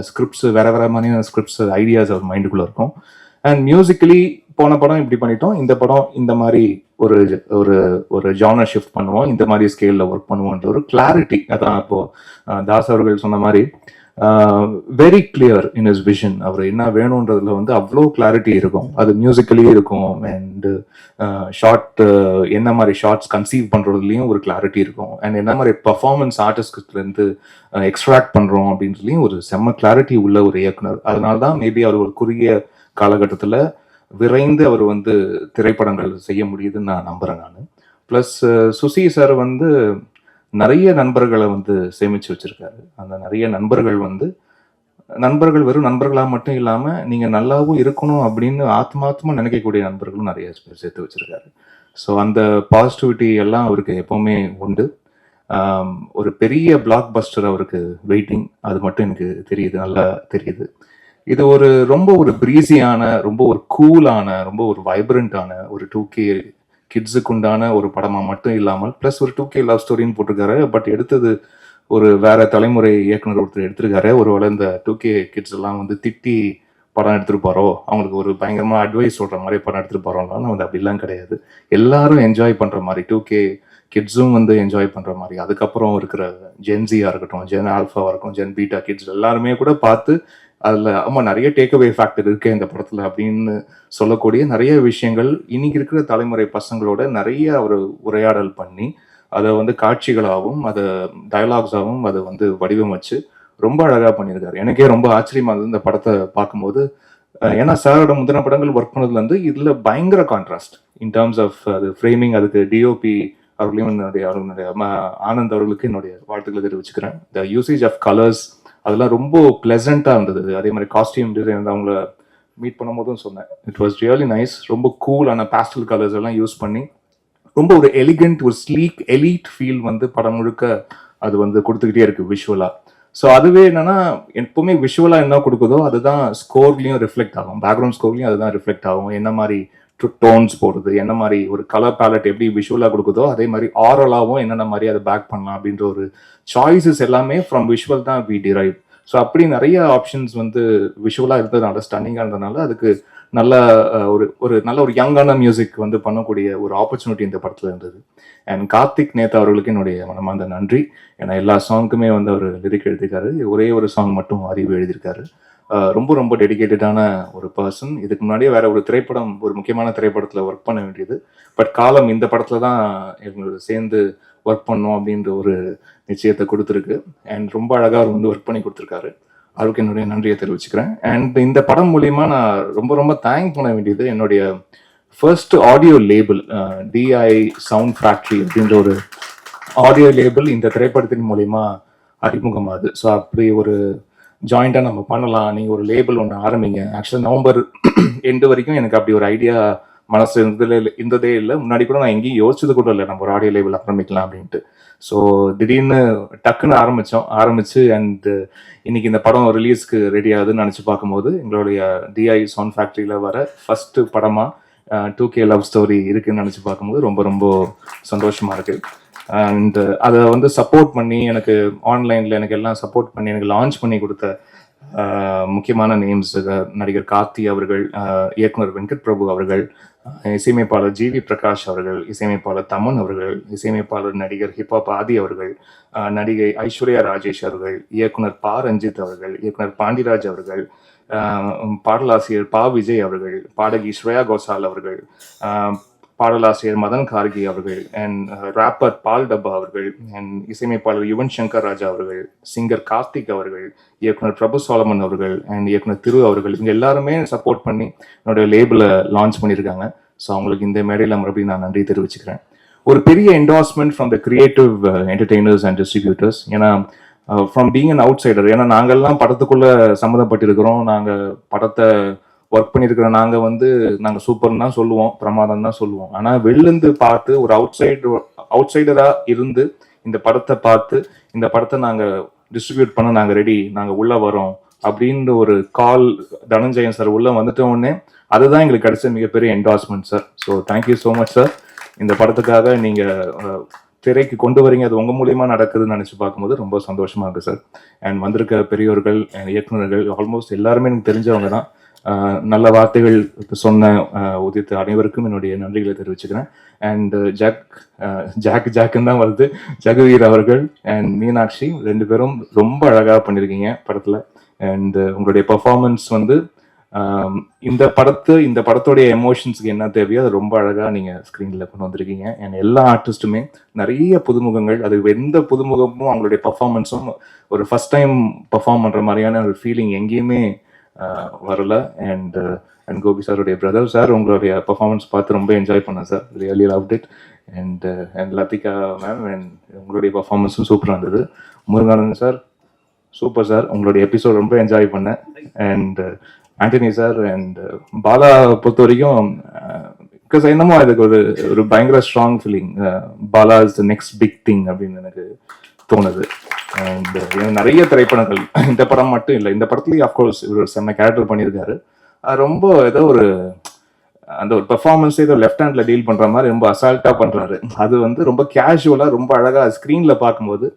ஸ்கிரிப்ட்ஸ், வேற மாதிரியான ஸ்கிரிப்ட்ஸ், ஐடியாஸ் அவர் மைண்டுக்குள்ளே இருக்கும். அண்ட் மியூசிக்கலி போன படம் இப்படி பண்ணிட்டோம், இந்த படம் இந்த மாதிரி ஒரு ஒரு ஒரு ஜானர் ஷிஃப்ட் பண்ணுவோம், இந்த மாதிரி ஸ்கேலில் ஒர்க் பண்ணுவோன்ற ஒரு கிளாரிட்டி. அதான் இப்போது தாஸ் அவர்கள் சொன்ன மாதிரி very clear in his vision. அவர் என்ன வேணுன்றதுல வந்து அவ்வளோ கிளாரிட்டி இருக்கும். அது மியூசிக்கலி இருக்கும் அண்ட் ஷார்ட் என்ன மாதிரி ஷார்ட்ஸ் கன்சீவ் பண்றதுலயும் ஒரு கிளாரிட்டி இருக்கும். அண்ட் என்ன மாதிரி பர்ஃபார்மன்ஸ் ஆர்டிஸ்ட்ல இருந்து எக்ஸ்ட்ராக்ட் பண்றோம் அப்படின்றதுலயும் ஒரு செம்ம கிளாரிட்டி உள்ள ஒரு இயக்குனர். அதனால தான் மேபி அவர் ஒரு குறுகிய காலகட்டத்தில் விரைந்து அவர் வந்து திரைப்படங்கள் செய்ய முடியுதுன்னு நான் நம்புறேன். நான் ப்ளஸ் சுசி சார் வந்து நிறைய நண்பர்களை வந்து சேமிச்சு வச்சிருக்காரு. அந்த நிறைய நண்பர்கள் வந்து நண்பர்கள் வெறும் நண்பர்களாக மட்டும் இல்லாமல் நீங்கள் நல்லாவும் இருக்கணும் அப்படின்னு ஆத்மாத்மா நினைக்கக்கூடிய நண்பர்களும் நிறைய பேர் சேர்த்து வச்சிருக்காரு. ஸோ அந்த பாசிட்டிவிட்டி எல்லாம் அவருக்கு எப்பவுமே உண்டு. ஒரு பெரிய பிளாக் பஸ்டர் அவருக்கு வெயிட்டிங், அது மட்டும் எனக்கு தெரியுது, நல்லா தெரியுது. இது ஒரு ரொம்ப ஒரு ப்ரீஸியான, ரொம்ப ஒரு கூலான, ரொம்ப ஒரு வைப்ரண்டான ஒரு 2K கிட்ஸுக்கு உண்டான ஒரு படமாக மட்டும் இல்லாமல் ப்ளஸ் ஒரு 2K லவ் ஸ்டோரின்னு போட்டிருக்காரு. பட் எடுத்தது ஒரு வேற தலைமுறை இயக்குனர் ஒருத்தர் எடுத்திருக்காரு. ஒருவேளை இந்த 2K கிட்ஸ் எல்லாம் வந்து திட்டி படம் எடுத்துருப்பாரோ, அவங்களுக்கு ஒரு பயங்கரமாக அட்வைஸ் சொல்கிற மாதிரி படம் எடுத்துருப்பாரோன்னா வந்து அப்படிலாம் கிடையாது. எல்லாரும் என்ஜாய் பண்ணுற மாதிரி 2K கிட்ஸும் வந்து என்ஜாய் பண்ணுற மாதிரி, அதுக்கப்புறம் இருக்கிற ஜென்சியாக இருக்கட்டும், ஜென் ஆல்ஃபாவாக இருக்கும், ஜென் பீட்டா கிட்ஸ் எல்லாருமே கூட பார்த்து அதில் ஆமாம் நிறைய டேக்அவே ஃபேக்டர் இருக்கு இந்த படத்தில் அப்படின்னு சொல்லக்கூடிய நிறைய விஷயங்கள் இன்னைக்கு இருக்கிற தலைமுறை பசங்களோட நிறைய ஒரு உரையாடல் பண்ணி அதை வந்து காட்சிகளாகவும் அதை டயலாக்ஸாகவும் அதை வந்து வடிவமைச்சு ரொம்ப அழகாக பண்ணியிருக்காரு. எனக்கே ரொம்ப ஆச்சரியமா இருந்தது இந்த படத்தை பார்க்கும்போது. ஏன்னா சாரோட முந்தின படங்கள் ஒர்க் பண்ணதுலேருந்து இதில் பயங்கர கான்ட்ராஸ்ட் இன் டேர்ம்ஸ் ஆஃப் அது ஃப்ரேமிங். அதுக்கு டிஓபி அவர்களையும் அவர்களுடைய ஆனந்த் அவர்களுக்கு என்னுடைய வாழ்த்துக்களை தெரிவிச்சுக்கிறேன். த யூசேஜ் ஆஃப் கலர்ஸ் அதெல்லாம் ரொம்ப பிளசண்டாக இருந்தது. அதே மாதிரி காஸ்டியூம் டிசைன் அவங்கள மீட் பண்ணும்போதும் சொன்னேன், இட் வாஸ் ரியலி நைஸ். ரொம்ப கூலான பேஸ்டல் கலர்ஸ் எல்லாம் யூஸ் பண்ணி ரொம்ப ஒரு எலிகண்ட், ஒரு ஸ்லீக் எலீட் ஃபீல் வந்து படம் முழுக்க அது வந்து கொடுத்துக்கிட்டே இருக்கு விஷுவலா. ஸோ அதுவே என்னன்னா எப்பவுமே விஷுவலா என்ன கொடுக்குதோ அதுதான் ஸ்கோர்லையும் ரிஃப்ளெக்ட் ஆகும், பேக்ரவுண்ட் ஸ்கோர்லையும் அதுதான் ரிஃப்ளெக்ட் ஆகும். என்ன மாதிரி டோன்ஸ் போடுறது, என்ன மாதிரி ஒரு கலர் பேலட் எப்படி விஷுவலா கொடுக்குதோ அதே மாதிரி ஆரலாவும் என்னென்ன மாதிரி அதை பேக் பண்ணலாம் அப்படின்ற ஒரு சாய்ஸஸ் எல்லாமே ஃப்ரம் விஷுவல் தான் வி டிரைவ். ஸோ அப்படி நிறைய ஆப்ஷன்ஸ் வந்து விஷுவலாக இருந்ததுனால, ஸ்டன்னிங்காக இருந்ததுனால அதுக்கு நல்ல ஒரு நல்ல ஒரு யங்கான மியூசிக் வந்து பண்ணக்கூடிய ஒரு ஆப்பர்ச்சுனிட்டி இந்த படத்தில் இருந்தது. அண்ட் கார்த்திக் நேதா அவர்களுக்கு என்னுடைய மனமார்ந்த நன்றி. ஏன்னா எல்லா சாங்குக்குமே வந்து அவர் லிரிக் எழுதியிருக்காரு. ஒரே ஒரு சாங் மட்டும் அறிவு எழுதியிருக்காரு. ரொம்ப ரொம்ப டெடிக்கேட்டடான ஒரு பர்சன். இதுக்கு முன்னாடியே வேற ஒரு திரைப்படம், ஒரு முக்கியமான திரைப்படத்தில் ஒர்க் பண்ண வேண்டியது, பட் காலம் இந்த படத்தில் தான் எங்களோட சேர்ந்து ஒர்க் பண்ணோம் அப்படின்ற ஒரு நிச்சயத்தை கொடுத்துருக்கு. அண்ட் ரொம்ப அழகாக அவர் வந்து ஒர்க் பண்ணி கொடுத்துருக்காரு. அவருக்கு என்னுடைய நன்றியை தெரிவிச்சுக்கிறேன். அண்ட் இந்த படம் மூலியமா நான் ரொம்ப ரொம்ப தேங்க் பண்ண வேண்டியது என்னுடைய first audio label, DI sound factory அப்படின்ற ஒரு ஆடியோ லேபிள் இந்த திரைப்படத்தின் மூலியமா அறிமுகமாகுது. ஸோ அப்படி ஒரு ஜாயிண்டாக நம்ம பண்ணலாம், நீங்கள் ஒரு லேபிள் ஒன்று ஆரம்பிங்க. ஆக்சுவலாக நவம்பர் எண்டு வரைக்கும் எனக்கு அப்படி ஒரு ஐடியா மனசு இருந்ததே இல்லை. முன்னாடி கூட நான் எங்கேயும் யோசிச்சது கூட இல்லை நம்ம ஒரு ஆடியோ லேபிள் ஆரம்பிக்கலாம் அப்படின்ட்டு. ஸோ திடீர்னு டக்குன்னு ஆரம்பிச்சு அண்ட் இன்னைக்கு இந்த படம் ரிலீஸ்க்கு ரெடி ஆகுதுன்னு நினச்சி பார்க்கும்போது எங்களுடைய DI சவுண்ட் ஃபேக்ட்ரியில் வர ஃபர்ஸ்ட் படமாக 2K லவ் ஸ்டோரி இருக்குன்னு நினச்சி பார்க்கும்போது ரொம்ப ரொம்ப சந்தோஷமாக இருக்குது. அண்ட் அதை வந்து சப்போர்ட் பண்ணி எனக்கு ஆன்லைனில் எனக்கு எல்லாம் சப்போர்ட் பண்ணி எனக்கு லான்ச் பண்ணி கொடுத்த முக்கியமான நேம்ஸ் நடிகர் கார்த்தி அவர்கள், இயக்குனர் வெங்கட் பிரபு அவர்கள், இசையமைப்பாளர் GV பிரகாஷ் அவர்கள், இசையமைப்பாளர் தமன் அவர்கள், இசையமைப்பாளர் நடிகர் ஹிப்ஹாப் ஆதி அவர்கள், நடிகை ஐஸ்வர்யா ராஜேஷ் அவர்கள், இயக்குனர் பா ரஞ்சித் அவர்கள், இயக்குனர் பாண்டிராஜ் அவர்கள், பாடலாசிரியர் பா விஜய் அவர்கள், பாடகி ஸ்ரேயா கோசால் அவர்கள், பாடலாசிரியர் மதன் கார்கி அவர்கள், அண்ட் ராப்பர் பால் டப்பா அவர்கள், அண்ட் இசையமைப்பாளர் யுவன் சங்கர் ராஜா அவர்கள், சிங்கர் கார்த்திக் அவர்கள், இயக்குனர் பிரபு சோலமன் அவர்கள், அண்ட் இயக்குனர் திரு அவர்கள், இவங்க எல்லாருமே சப்போர்ட் பண்ணி என்னுடைய லேபிளை லான்ச் பண்ணியிருக்காங்க. ஸோ அவங்களுக்கு இந்த மேடையில் மறுபடியும் நான் நன்றி தெரிவிச்சுக்கிறேன். ஒரு பெரிய endorsement from the creative entertainers and distributors. ஏன்னா from being an outsider, ஏன்னா நாங்கள்லாம் படத்துக்குள்ளே சம்மந்தப்பட்டிருக்கிறோம், நாங்கள் படத்தை ஒர்க் பண்ணியிருக்கிற நாங்கள் சூப்பர்னு தான் சொல்லுவோம், பிரமாதம் தான் சொல்லுவோம். ஆனால் வெளிலேருந்து பார்த்து ஒரு அவுட் சைடராக இருந்து இந்த படத்தை பார்த்து இந்த படத்தை நாங்கள் டிஸ்ட்ரிபியூட் பண்ண நாங்கள் ரெடி, நாங்கள் உள்ளே வரோம் அப்படின்ற ஒரு கால் தனஞ்சயன் சார் உள்ளே வந்துட்டோடனே அதுதான் எங்களுக்கு கிடைச்ச மிகப்பெரிய endorsement sir. So thank you so much sir. இந்த படத்துக்காக நீங்கள் திரைக்கு கொண்டு வரீங்க, அது உங்கள் மூலியமாக நடக்குதுன்னு நினச்சி பார்க்கும்போது ரொம்ப சந்தோஷமாக இருக்குது சார். அண்ட் வந்திருக்க பெரியவர்கள், இயக்குநர்கள், ஆல்மோஸ்ட் எல்லாருமே எனக்கு தெரிஞ்சவங்க தான். நல்ல வார்த்தைகள் சொன்ன உதித்த அனைவருக்கும் என்னுடைய நன்றிகளை தெரிவிச்சுக்கிறேன். அண்ட் ஜாக்குன்னு தான் வருது, ஜெகவீர் அவர்கள் அண்ட் மீனாட்சி 2 பேரும் ரொம்ப அழகாக பண்ணியிருக்கீங்க படத்தில். அண்ட் உங்களுடைய பர்ஃபார்மன்ஸ் வந்து இந்த படத்தோடைய எமோஷன்ஸ்க்கு என்ன தேவையோ அது ரொம்ப அழகாக நீங்கள் ஸ்க்ரீனில் கொண்டு வந்திருக்கீங்க. அண்ட் எல்லா ஆர்டிஸ்ட்டுமே நிறைய புதுமுகங்கள், அது எந்த புதுமுகமும் அவங்களுடைய பர்ஃபார்மன்ஸும் ஒரு ஃபர்ஸ்ட் டைம் பர்ஃபார்ம் பண்ணுற மாதிரியான ஒரு ஃபீலிங் எங்கேயுமே வரல. அண்ட் கோபி சாருடைய பிரதர் சார், உங்களுடைய பர்ஃபார்மன்ஸ் பார்த்து ரொம்ப என்ஜாய் பண்ணேன் sir, really loved it. And Lathika ma'am, and உங்களுடைய பர்ஃபார்மன்ஸும் சூப்பராக இருந்தது. முருகானந்த் சார் சூப்பர் சார், உங்களுடைய எபிசோட் ரொம்ப என்ஜாய் பண்ணேன். And Antony sir and Bala பொறுத்த வரைக்கும் பிகாஸ் என்னமோ அதுக்கு ஒரு பயங்கர strong feeling, Bala is the next big thing அப்படின்னு எனக்கு தோணுது. அண்ட் நிறைய திரைப்படங்கள், இந்த படம் மட்டும் இல்லை, இந்த படத்துலேயும் அஃப்கோர்ஸ் இவர் செம்ம கேரக்டர் பண்ணியிருக்காரு. ரொம்ப ஏதோ ஒரு அந்த ஒரு பெர்ஃபார்மன்ஸ் ஏதோ லெஃப்ட் ஹேண்ட்ல டீல் பண்ற மாதிரி ரொம்ப அசால்ட்டா பண்றாரு. அது வந்து ரொம்ப கேஷுவலா ரொம்ப அழகா ஸ்கிரீன்ல பார்க்கும்போது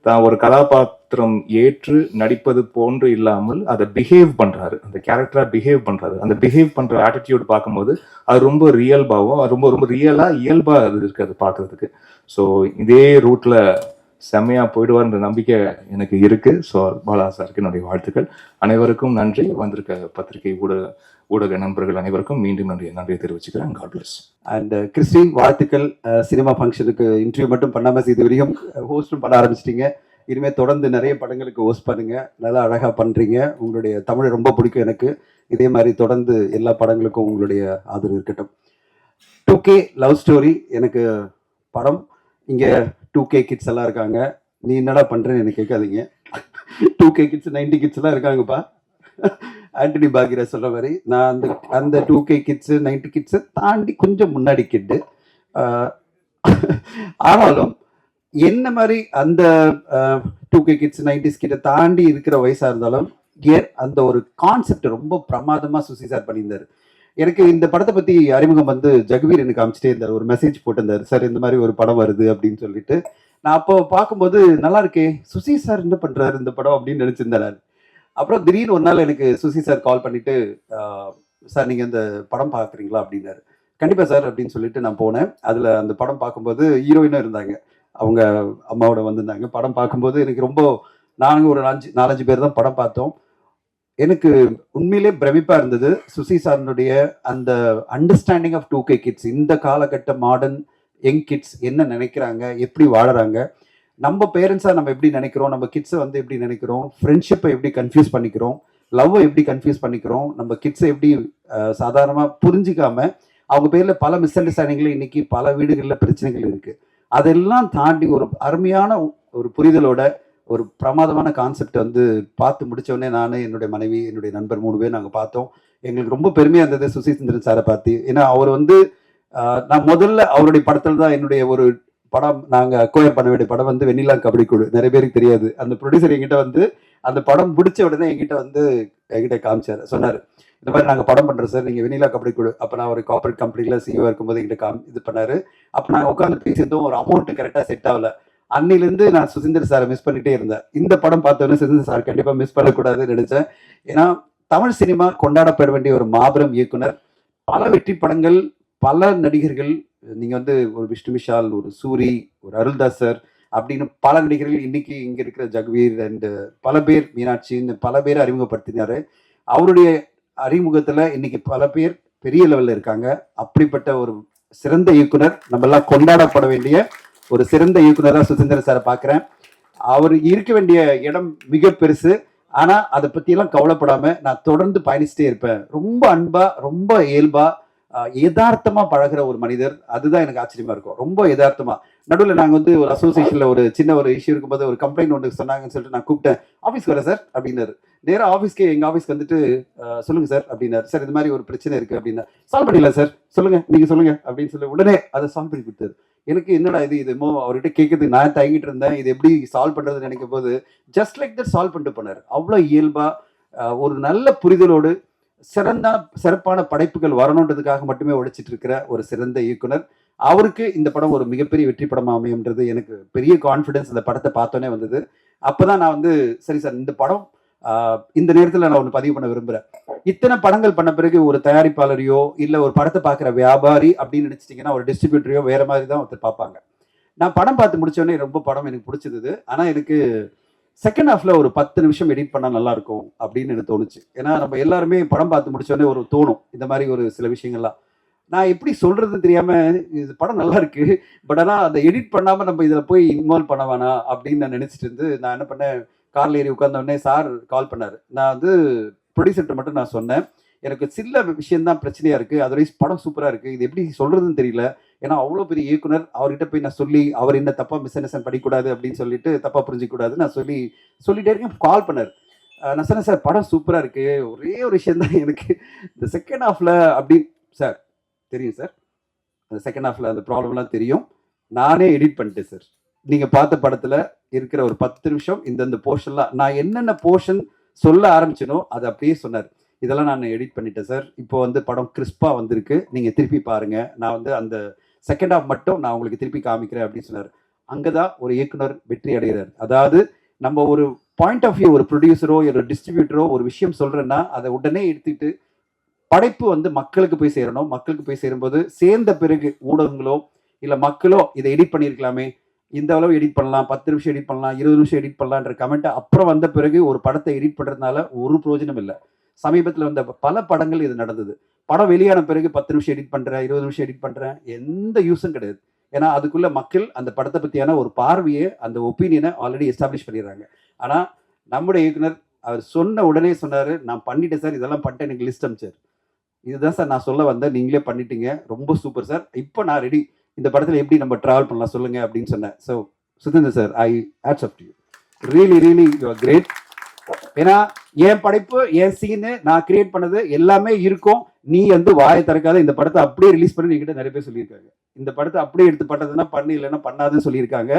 தான் ஒரு கதாபாத்திரம் ஏற்று நடிப்பது போன்று இல்லாமல் அதை பிஹேவ் பண்றாரு, அந்த கேரக்டரா பிஹேவ் பண்றாரு. அந்த பிஹேவ் பண்ற ஆட்டிடியூட் பார்க்கும்போது அது ரொம்ப ரியல்பாவும் ரொம்ப ரொம்ப ரியலா இயல்பா அது இருக்கு அது பார்க்கறதுக்கு. ஸோ இதே ரூட்ல செம்மையா போயிடுவார்ன்ற நம்பிக்கை எனக்கு இருக்கு. ஸோ பாலா சாருக்கு என்னுடைய வாழ்த்துக்கள். அனைவருக்கும் நன்றி. வந்திருக்க பத்திரிகை ஊடக நண்பர்கள் அனைவருக்கும் மீண்டும் நன்றியை தெரிவிச்சுக்கிறேன். God plus. அண்ட் கிறிஸ்டின் வாழ்த்துக்கள். சினிமா ஃபங்க்ஷனுக்கு இன்டர்வியூ மட்டும் பண்ணாமல் இது வரைக்கும் ஹோஸ்டும் பண்ண ஆரம்பிச்சிட்டிங்க. இனிமேல் தொடர்ந்து நிறைய படங்களுக்கு ஹோஸ்ட் பண்ணுங்க, நல்லா அழகாக பண்ணுறீங்க. உங்களுடைய தமிழ் ரொம்ப பிடிக்கும் எனக்கு. இதே மாதிரி தொடர்ந்து எல்லா படங்களுக்கும் உங்களுடைய ஆதரவு இருக்கட்டும். 2K லவ் ஸ்டோரி எனக்கு படம். இங்கே 2K கிட்ஸ் எல்லாம் இருக்காங்க. நீ என்னடா பண்ணுறேன்னு எனக்கு கேட்காதீங்க. 2K கிட்ஸ் 90 கிட்ஸ் எல்லாம் இருக்காங்கப்பா. ஆண்டனி பாக்யராஜ் சொல்ற மாதிரி நான் அந்த 2K கிட்ஸ் 90 கிட்ஸை தாண்டி கொஞ்சம் முன்னாடி கிட்டு. ஆனாலும் என்ன மாதிரி அந்த 2K கிட்ஸ் 90s கிட்ட தாண்டி இருக்கிற வயசா இருந்தாலும் அந்த ஒரு கான்செப்ட் ரொம்ப பிரமாதமா சுசி சார் பண்ணியிருந்தாரு. எனக்கு இந்த படத்தை பத்தி அறிமுகம் வந்து ஜெகவீர் எனக்கு அமிச்சிட்டே இருந்தார், ஒரு மெசேஜ் போட்டிருந்தாரு, சார் இந்த மாதிரி ஒரு படம் வருது அப்படின்னு சொல்லிட்டு. நான் அப்போ பார்க்கும்போது நல்லா இருக்கே, சுசி சார் என்ன பண்றாரு இந்த படம் அப்படின்னு நினைச்சிருந்தேன் நான். அப்புறம் திடீர்னு ஒரு நாள் எனக்கு சுசி சார் கால் பண்ணிட்டு, சார் நீங்க இந்த படம் பார்க்குறீங்களா அப்படின்னாரு. கண்டிப்பா சார் அப்படின்னு சொல்லிட்டு நான் போனேன். அதுல அந்த படம் பார்க்கும்போது ஹீரோயினும் இருந்தாங்க, அவங்க அம்மாவோட வந்திருந்தாங்க. படம் பார்க்கும்போது எனக்கு ரொம்ப, நாங்கள் ஒரு 4-5 பேர் தான் படம் பார்த்தோம். எனக்கு உண்மையிலே பிரமிப்பா இருந்தது சுசி சாரனுடைய அந்த அண்டர்ஸ்டாண்டிங் ஆஃப் 2K கிட்ஸ். இந்த காலகட்ட மாடர்ன் யங் கிட்ஸ் என்ன நினைக்கிறாங்க, எப்படி வாழறாங்க, நம்ம பேரண்ட்ஸா நம்ம எப்படி நினைக்கிறோம், நம்ம கிட்ஸை வந்து எப்படி நினைக்கிறோம், ஃப்ரெண்ட்ஷிப்பை எப்படி கன்ஃபியூஸ் பண்ணிக்கிறோம், லவ்வை எப்படி கன்ஃபியூஸ் பண்ணிக்கிறோம், நம்ம கிட்ஸை எப்படி சாதாரணமாக புரிஞ்சிக்காம அவங்க பேர்ல பல மிஸ் அண்டர்ஸ்டாண்டிங்ல இன்னைக்கு பல வீடுகளில் பிரச்சனைகள் இருக்கு. அதெல்லாம் தாண்டி ஒரு அருமையான ஒரு புரிதலோட ஒரு பிரமாதமான கான்செப்ட் வந்து பார்த்து முடிச்சோடனே நான், என்னுடைய மனைவி, என்னுடைய நண்பர் 3 பேர் நாங்கள் பார்த்தோம். எங்களுக்கு ரொம்ப பெருமையா இருந்தது சுசி சுந்தரன் சாரை பார்த்து. ஏன்னா அவர் வந்து நான் முதல்ல அவருடைய படத்துல தான் என்னுடைய ஒரு படம் நாங்கள் அக்வயர் பண்ண வேண்டிய படம் வந்து வெண்ணிலா கபடி குழு. நிறைய பேருக்கு தெரியாது. அந்த ப்ரொடியூசர் எங்கிட்ட வந்து அந்த படம் முடிச்ச உடனே எங்கிட்ட காமிச்சார், சொன்னார் இந்த மாதிரி நாங்கள் படம் பண்ணுறோம் சார், நீங்கள் வெண்ணிலா கபடி குழு. அப்போ நான் ஒரு கார்பரேட் கம்பெனியில் சிஇஓ இருக்கும்போது எங்கிட்ட இது பண்ணாரு. அப்போ நாங்கள் உட்காந்து பேசியிருந்தோம், ஒரு அமௌண்ட் கரெக்டாக செட் ஆகல. அன்னிலிருந்து நான் சுசீந்தர் சாரை மிஸ் பண்ணிட்டே இருந்தேன். இந்த படம் பார்த்தோன்னே சுசீந்தர் சார் கண்டிப்பாக மிஸ் பண்ணக்கூடாதுன்னு நினைச்சேன். ஏன்னா தமிழ் சினிமா கொண்டாடப்பட வேண்டிய ஒரு மாபெரும் இயக்குனர். பல வெற்றி படங்கள், பல நடிகர்கள். நீங்க வந்து ஒரு விஷ்ணு விஷால், ஒரு சூரி, ஒரு அருள்தாஸ் சார் அப்படின்னு பல நடிகர்கள், இன்னைக்கு இங்க இருக்கிற ஜெகவீர் அண்ட் பல பேர், மீனாட்சின்னு பல பேர் அறிமுகப்படுத்தினாரு. அவருடைய அறிமுகத்துல இன்னைக்கு பல பேர் பெரிய லெவல்ல இருக்காங்க. அப்படிப்பட்ட ஒரு சிறந்த இயக்குனர், நம்ம எல்லாம் கொண்டாடப்பட வேண்டிய ஒரு சிறந்த இயக்குனரா சுசீந்திரன் சாரை பார்க்கிறேன். அவர் இருக்க வேண்டிய இடம் மிக பெருசு. ஆனா அதை பத்தி எல்லாம் கவலைப்படாம நான் தொடர்ந்து பயணிச்சுட்டே இருப்பேன். ரொம்ப அன்பா, ரொம்ப இயல்பா, யதார்த்தமா பழகிற ஒரு மனிதர். அதுதான் எனக்கு ஆச்சரியமா இருக்கும். ரொம்ப யதார்த்தமா. நடுவில் நாங்கள் வந்து ஒரு அசோசியேஷன்ல ஒரு சின்ன ஒரு இஷ்யூ இருக்கும்போது ஒரு கம்ப்ளைண்ட் ஒன்று சொன்னாங்கன்னு சொல்லிட்டு நான் கூப்பிட்டேன். ஆஃபீஸ்க்கு வரேன் சார் அப்படின்னாரு. நேராக ஆஃபீஸ்க்கு, எங்க ஆஃபீஸ்க்கு வந்துட்டு சொல்லுங்க சார் அப்படின்னாரு. சார் இது மாதிரி ஒரு பிரச்சனை இருக்கு அப்படின்னா, சால்வ் பண்ணிடலாம் சார், சொல்லுங்க நீங்க சொல்லுங்க அப்படின்னு சொல்லி உடனே அதை சால்வ் பண்ணி கொடுத்தாரு. எனக்கு என்னடா இது இதுமோ அவர்கிட்ட கேட்கறதுக்கு நான் தயங்கிட்டு இருந்தேன். இது எப்படி சால்வ் பண்றதுன்னு நினைக்கும் போது ஜஸ்ட் லைக் தட் சால்வ் பண்ணிட்டு போனார். அவ்வளோ இயல்பா, ஒரு நல்ல புரிதலோடு சிறப்பான படைப்புகள் வரணுன்றதுக்காக மட்டுமே உழைச்சிட்டு இருக்கிற ஒரு சிறந்த இயக்குனர். அவருக்கு இந்த படம் ஒரு மிகப்பெரிய வெற்றி படமா அமையும்ன்றது எனக்கு பெரிய கான்ஃபிடன்ஸ் இந்த படத்தை பார்த்தோன்னே வந்தது. அப்பதான் நான் வந்து சரி சார், இந்த படம் இந்த நேரத்தில் நான் ஒன்று பதிவு பண்ண விரும்புகிறேன். இத்தனை படங்கள் பண்ண பிறகு ஒரு தயாரிப்பாளரையோ இல்லை ஒரு படத்தை பார்க்குற வியாபாரி அப்படின்னு நினச்சிட்டிங்கன்னா ஒரு டிஸ்ட்ரிபியூட்டரையோ வேறு மாதிரி தான் ஒருத்தர் பார்ப்பாங்க. நான் படம் பார்த்து முடிச்சோடனே ரொம்ப படம் எனக்கு பிடிச்சது. ஆனால் எனக்கு செகண்ட் ஹாஃப்ல ஒரு 10 நிமிஷம் எடிட் பண்ணால் நல்லா இருக்கும் அப்படின்னு எனக்கு தோணுச்சு. ஏன்னா நம்ம எல்லாருமே படம் பார்த்து முடிச்சோடனே ஒரு தோணும் இந்த மாதிரி ஒரு சில விஷயங்கள்லாம். நான் எப்படி சொல்றதுன்னு தெரியாம இது படம் நல்லா இருக்கு, பட் ஆனால் அதை எடிட் பண்ணாம நம்ம இதில் போய் இன்வால்வ் பண்ண வேணாம் அப்படின்னு நான் நினைச்சிட்டு இருந்து நான் என்ன பண்ணேன், கார்ல ஏறி உட்கார்ந்த உடனே சார் கால் பண்ணாரு. நான் வந்து ப்ரொடியூசர்கிட்ட மட்டும் நான் சொன்னேன், எனக்கு சில விஷயம்தான் பிரச்சனையா இருக்கு, அதர்வைஸ் படம் சூப்பரா இருக்கு, இது எப்படி சொல்றதுன்னு தெரியல. ஏன்னா அவ்வளோ பெரிய இயக்குனர், அவர்கிட்ட போய் நான் சொல்லி அவர் என்ன தப்பா மிஸ் அண்டர்ஸ்டாண்ட் பண்ணிக்கூடாது அப்படின்னு சொல்லிட்டு தப்பா புரிஞ்சிக்கூடாது நான் சொல்லிட்டே இருக்கேன். கால் பண்ணார். நான் சொன்னேன் சார் படம் சூப்பரா இருக்கு, ஒரே ஒரு விஷயம் தான் எனக்கு இந்த செகண்ட் ஹாஃப்ல அப்படி. சார் தெரியும் சார், அந்த செகண்ட் ஹாஃப்ல அந்த ப்ராப்ளம்லாம் தெரியும், நானே எடிட் பண்ணிட்டேன் சார். நீங்க பார்த்த படத்துல இருக்கிற ஒரு 10 நிமிஷம் இந்த போர்ஷன்லாம் நான் என்னென்ன போர்ஷன் சொல்ல ஆரம்பிச்சனோ அதை அப்படியே சொன்னார். இதெல்லாம் நான் எடிட் பண்ணிட்டேன் சார், இப்போ வந்து படம் கிறிஸ்பா வந்திருக்கு, நீங்க திருப்பி பாருங்க, நான் வந்து அந்த செகண்ட் ஹாஃப் மட்டும் நான் உங்களுக்கு திருப்பி காமிக்கிறேன் அப்படின்னு சொன்னார். அங்கதான் ஒரு இயக்குனர் வெற்றி அடைகிறார். அதாவது நம்ம ஒரு பாயிண்ட் ஆஃப் வியூ, ஒரு ப்ரொடியூசரோ ஒரு டிஸ்ட்ரிபியூட்டரோ ஒரு விஷயம் சொல்றேன்னா அதை உடனே எடுத்துக்கிட்டு படைப்பு வந்து மக்களுக்கு போய் சேரணும். மக்களுக்கு போய் சேரும்போது சேர்ந்த பிறகு ஊடகங்களோ இல்லை மக்களோ இதை எடிட் பண்ணியிருக்கலாமே, இந்த அளவு எடிட் பண்ணலாம், 10 நிமிஷம் எடிட் பண்ணலாம், 20 நிமிஷம் எடிட் பண்ணலான்ற கமெண்ட் அப்புறம் வந்த பிறகு ஒரு படத்தை எடிட் பண்ணுறதுனால ஒரு பிரயோஜனம் இல்லை. சமீபத்தில் வந்த பல படங்கள் இது நடந்தது. படம் வெளியான பிறகு 10 நிமிஷம் எடிட் பண்ணுறேன், 20 நிமிஷம் எடிட் பண்ணுறேன், எந்த யூஸும் கிடையாது. ஏன்னா அதுக்குள்ள மக்கள் அந்த படத்தை பற்றியான ஒரு பார்வையை, அந்த ஒப்பீனியனை ஆல்ரெடி எஸ்டாப்ளிஷ் பண்ணிடுறாங்க. ஆனால் நம்முடைய இயக்குனர் அவர் சொன்ன உடனே சொன்னார், நான் பண்ணிட்டேன் சார், இதெல்லாம் பண்ணிட்டு எனக்கு லிஸ்ட் அமிச்சார். இதுதான் சார் நான் சொல்ல வந்தேன், நீங்களே பண்ணிட்டீங்க, ரொம்ப சூப்பர் சார், இப்போ நான் ரெடி, இந்த படத்தில் எப்படி நம்ம ட்ராவல் பண்ணலாம் சொல்லுங்க அப்படின்னு சொன்னேன். So Suthendar sir, I hats off to you, really really you are great. ஏன்னா என் படைப்பு, என் சீனு, நான் கிரியேட் பண்ணது எல்லாமே இருக்கும், நீ வந்து வாயை திறக்காத, இந்த படத்தை அப்படியே ரிலீஸ் பண்ணி என்கிட்ட நிறைய பேர் சொல்லியிருக்காங்க. இந்த படத்தை அப்படியே எடுத்து பட்டதுன்னா பண்ணு, இல்லைன்னா பண்ணாதுன்னு சொல்லியிருக்காங்க.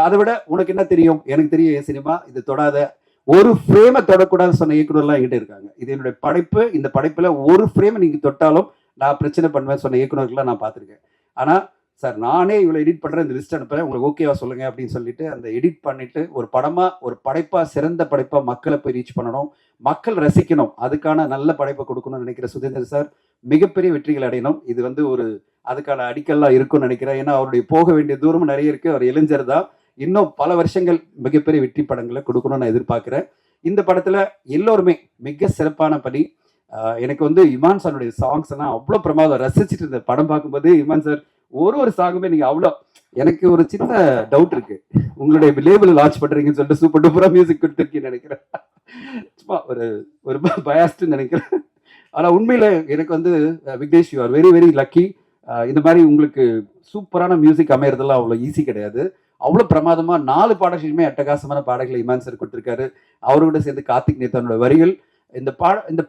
அதை விட உனக்கு என்ன தெரியும், எனக்கு தெரியும் என் சினிமா, இது தொடாத, ஒரு ஃப்ரேமை தொடக்கூடாதுன்னு சொன்ன இயக்குனர்லாம் என்கிட்ட இருக்காங்க. இது என்னுடைய படைப்பு, இந்த படைப்புல ஒரு ஃப்ரேமை நீங்க தொட்டாலும் நான் பிரச்சனை பண்ணுவேன் சொன்ன இயக்குனர்கள்லாம் நான் பார்த்துருக்கேன். ஆனா சார் நானே இவ்வளோ எடிட் பண்ணுறேன், இந்த லிஸ்ட் அனுப்புறேன், உங்களுக்கு ஓகேவா சொல்லுங்க அப்படின்னு சொல்லிட்டு அந்த எடிட் பண்ணிட்டு ஒரு படமா, ஒரு படைப்பா, சிறந்த படைப்பா மக்களை போய் ரீச் பண்ணணும், மக்கள் ரசிக்கணும், அதுக்கான நல்ல படைப்பை கொடுக்கணும்னு நினைக்கிற சுதேந்தர் சார் மிகப்பெரிய வெற்றிகள் அடையணும். இது வந்து ஒரு அதுக்கான அடிக்கல்லாம் இருக்கும்னு நினைக்கிறேன். ஏன்னா அவருடைய போக வேண்டிய தூரமும் நிறைய இருக்கு, அவர் இளைஞர் தான், இன்னும் பல வருஷங்கள் மிகப்பெரிய வெற்றி படங்களை கொடுக்கணும்னு நான் எதிர்பார்க்கிறேன். இந்த படத்துல எல்லோருமே மிக சிறப்பான பணி. எனக்கு வந்து இமான் சாருடைய சாங்ஸ் எல்லாம் அவ்வளோ பிரமாதம், ரசிச்சுட்டு இருந்த படம் பார்க்கும்போது இமான் சார் ஒரு சாங்குமே நீங்க அவ்வளோ, எனக்கு ஒரு சின்ன டவுட் இருக்கு, உங்களுடைய லேபிள் லான்ச் பண்றீங்கன்னு சொல்லிட்டு சூப்பர் டூப்பரா மியூசிக் கொடுத்துருக்கீங்கன்னு நினைக்கிறேன், சும்மா ஒரு பயாஸ்ட்னு நினைக்கிறேன். ஆனா உண்மையில எனக்கு வந்து Vignesh, you are very very lucky. இந்த மாதிரி உங்களுக்கு சூப்பரான மியூசிக் அமையறதெல்லாம் அவ்வளோ ஈஸி கிடையாது. அவ்வளோ பிரமாதமா 4 பாடல்களுமே அட்டகாசமான பாடல்களை இமான் சார் கொடுத்துருக்காரு. அவரோட சேர்ந்து கார்த்திக் நேத்தானோட வரிகள், இந்த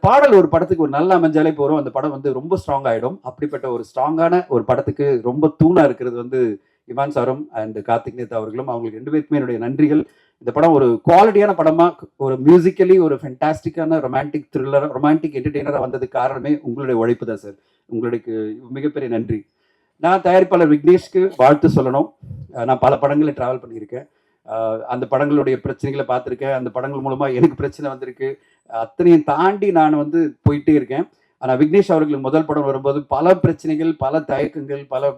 பாடல் ஒரு படத்துக்கு ஒரு நல்ல அமைஞ்சாலே போகிறோம், அந்த படம் வந்து ரொம்ப ஸ்ட்ராங் ஆகிடும். அப்படிப்பட்ட ஒரு ஸ்ட்ராங்கான ஒரு படத்துக்கு ரொம்ப தூணா இருக்கிறது வந்து இமான் சாரும் அண்ட் கார்த்திக் நேத்தா அவர்களும். அவங்களுக்கு 2 பேருக்குமே என்னுடைய நன்றிகள். இந்த படம் ஒரு குவாலிட்டியான படமா, ஒரு மியூசிக்கலி ஒரு ஃபென்டாஸ்டிக்கான ரொமான்டிக் த்ரில்லர், ரொமான்டிக் என்டர்டெய்னராக வந்ததுக்கு காரணமே உங்களுடைய உழைப்பு தான் சார். உங்களுக்கு மிகப்பெரிய நன்றி. நான் தயாரிப்பாளர் விக்னேஷ்க்கு வாழ்த்து சொல்லணும். நான் பல படங்களை ட்ராவல் பண்ணியிருக்கேன், அந்த படங்களுடைய பிரச்சனைகளை பார்த்துருக்கேன், அந்த படங்கள் மூலமாக எனக்கு பிரச்சனை வந்திருக்கு, அத்தனையும் தாண்டி நான் வந்து போயிட்டே இருக்கேன். ஆனால் விக்னேஷ் அவர்களுக்கு முதல் படம் வரும்போது பல பிரச்சனைகள், பல தயக்கங்கள், பல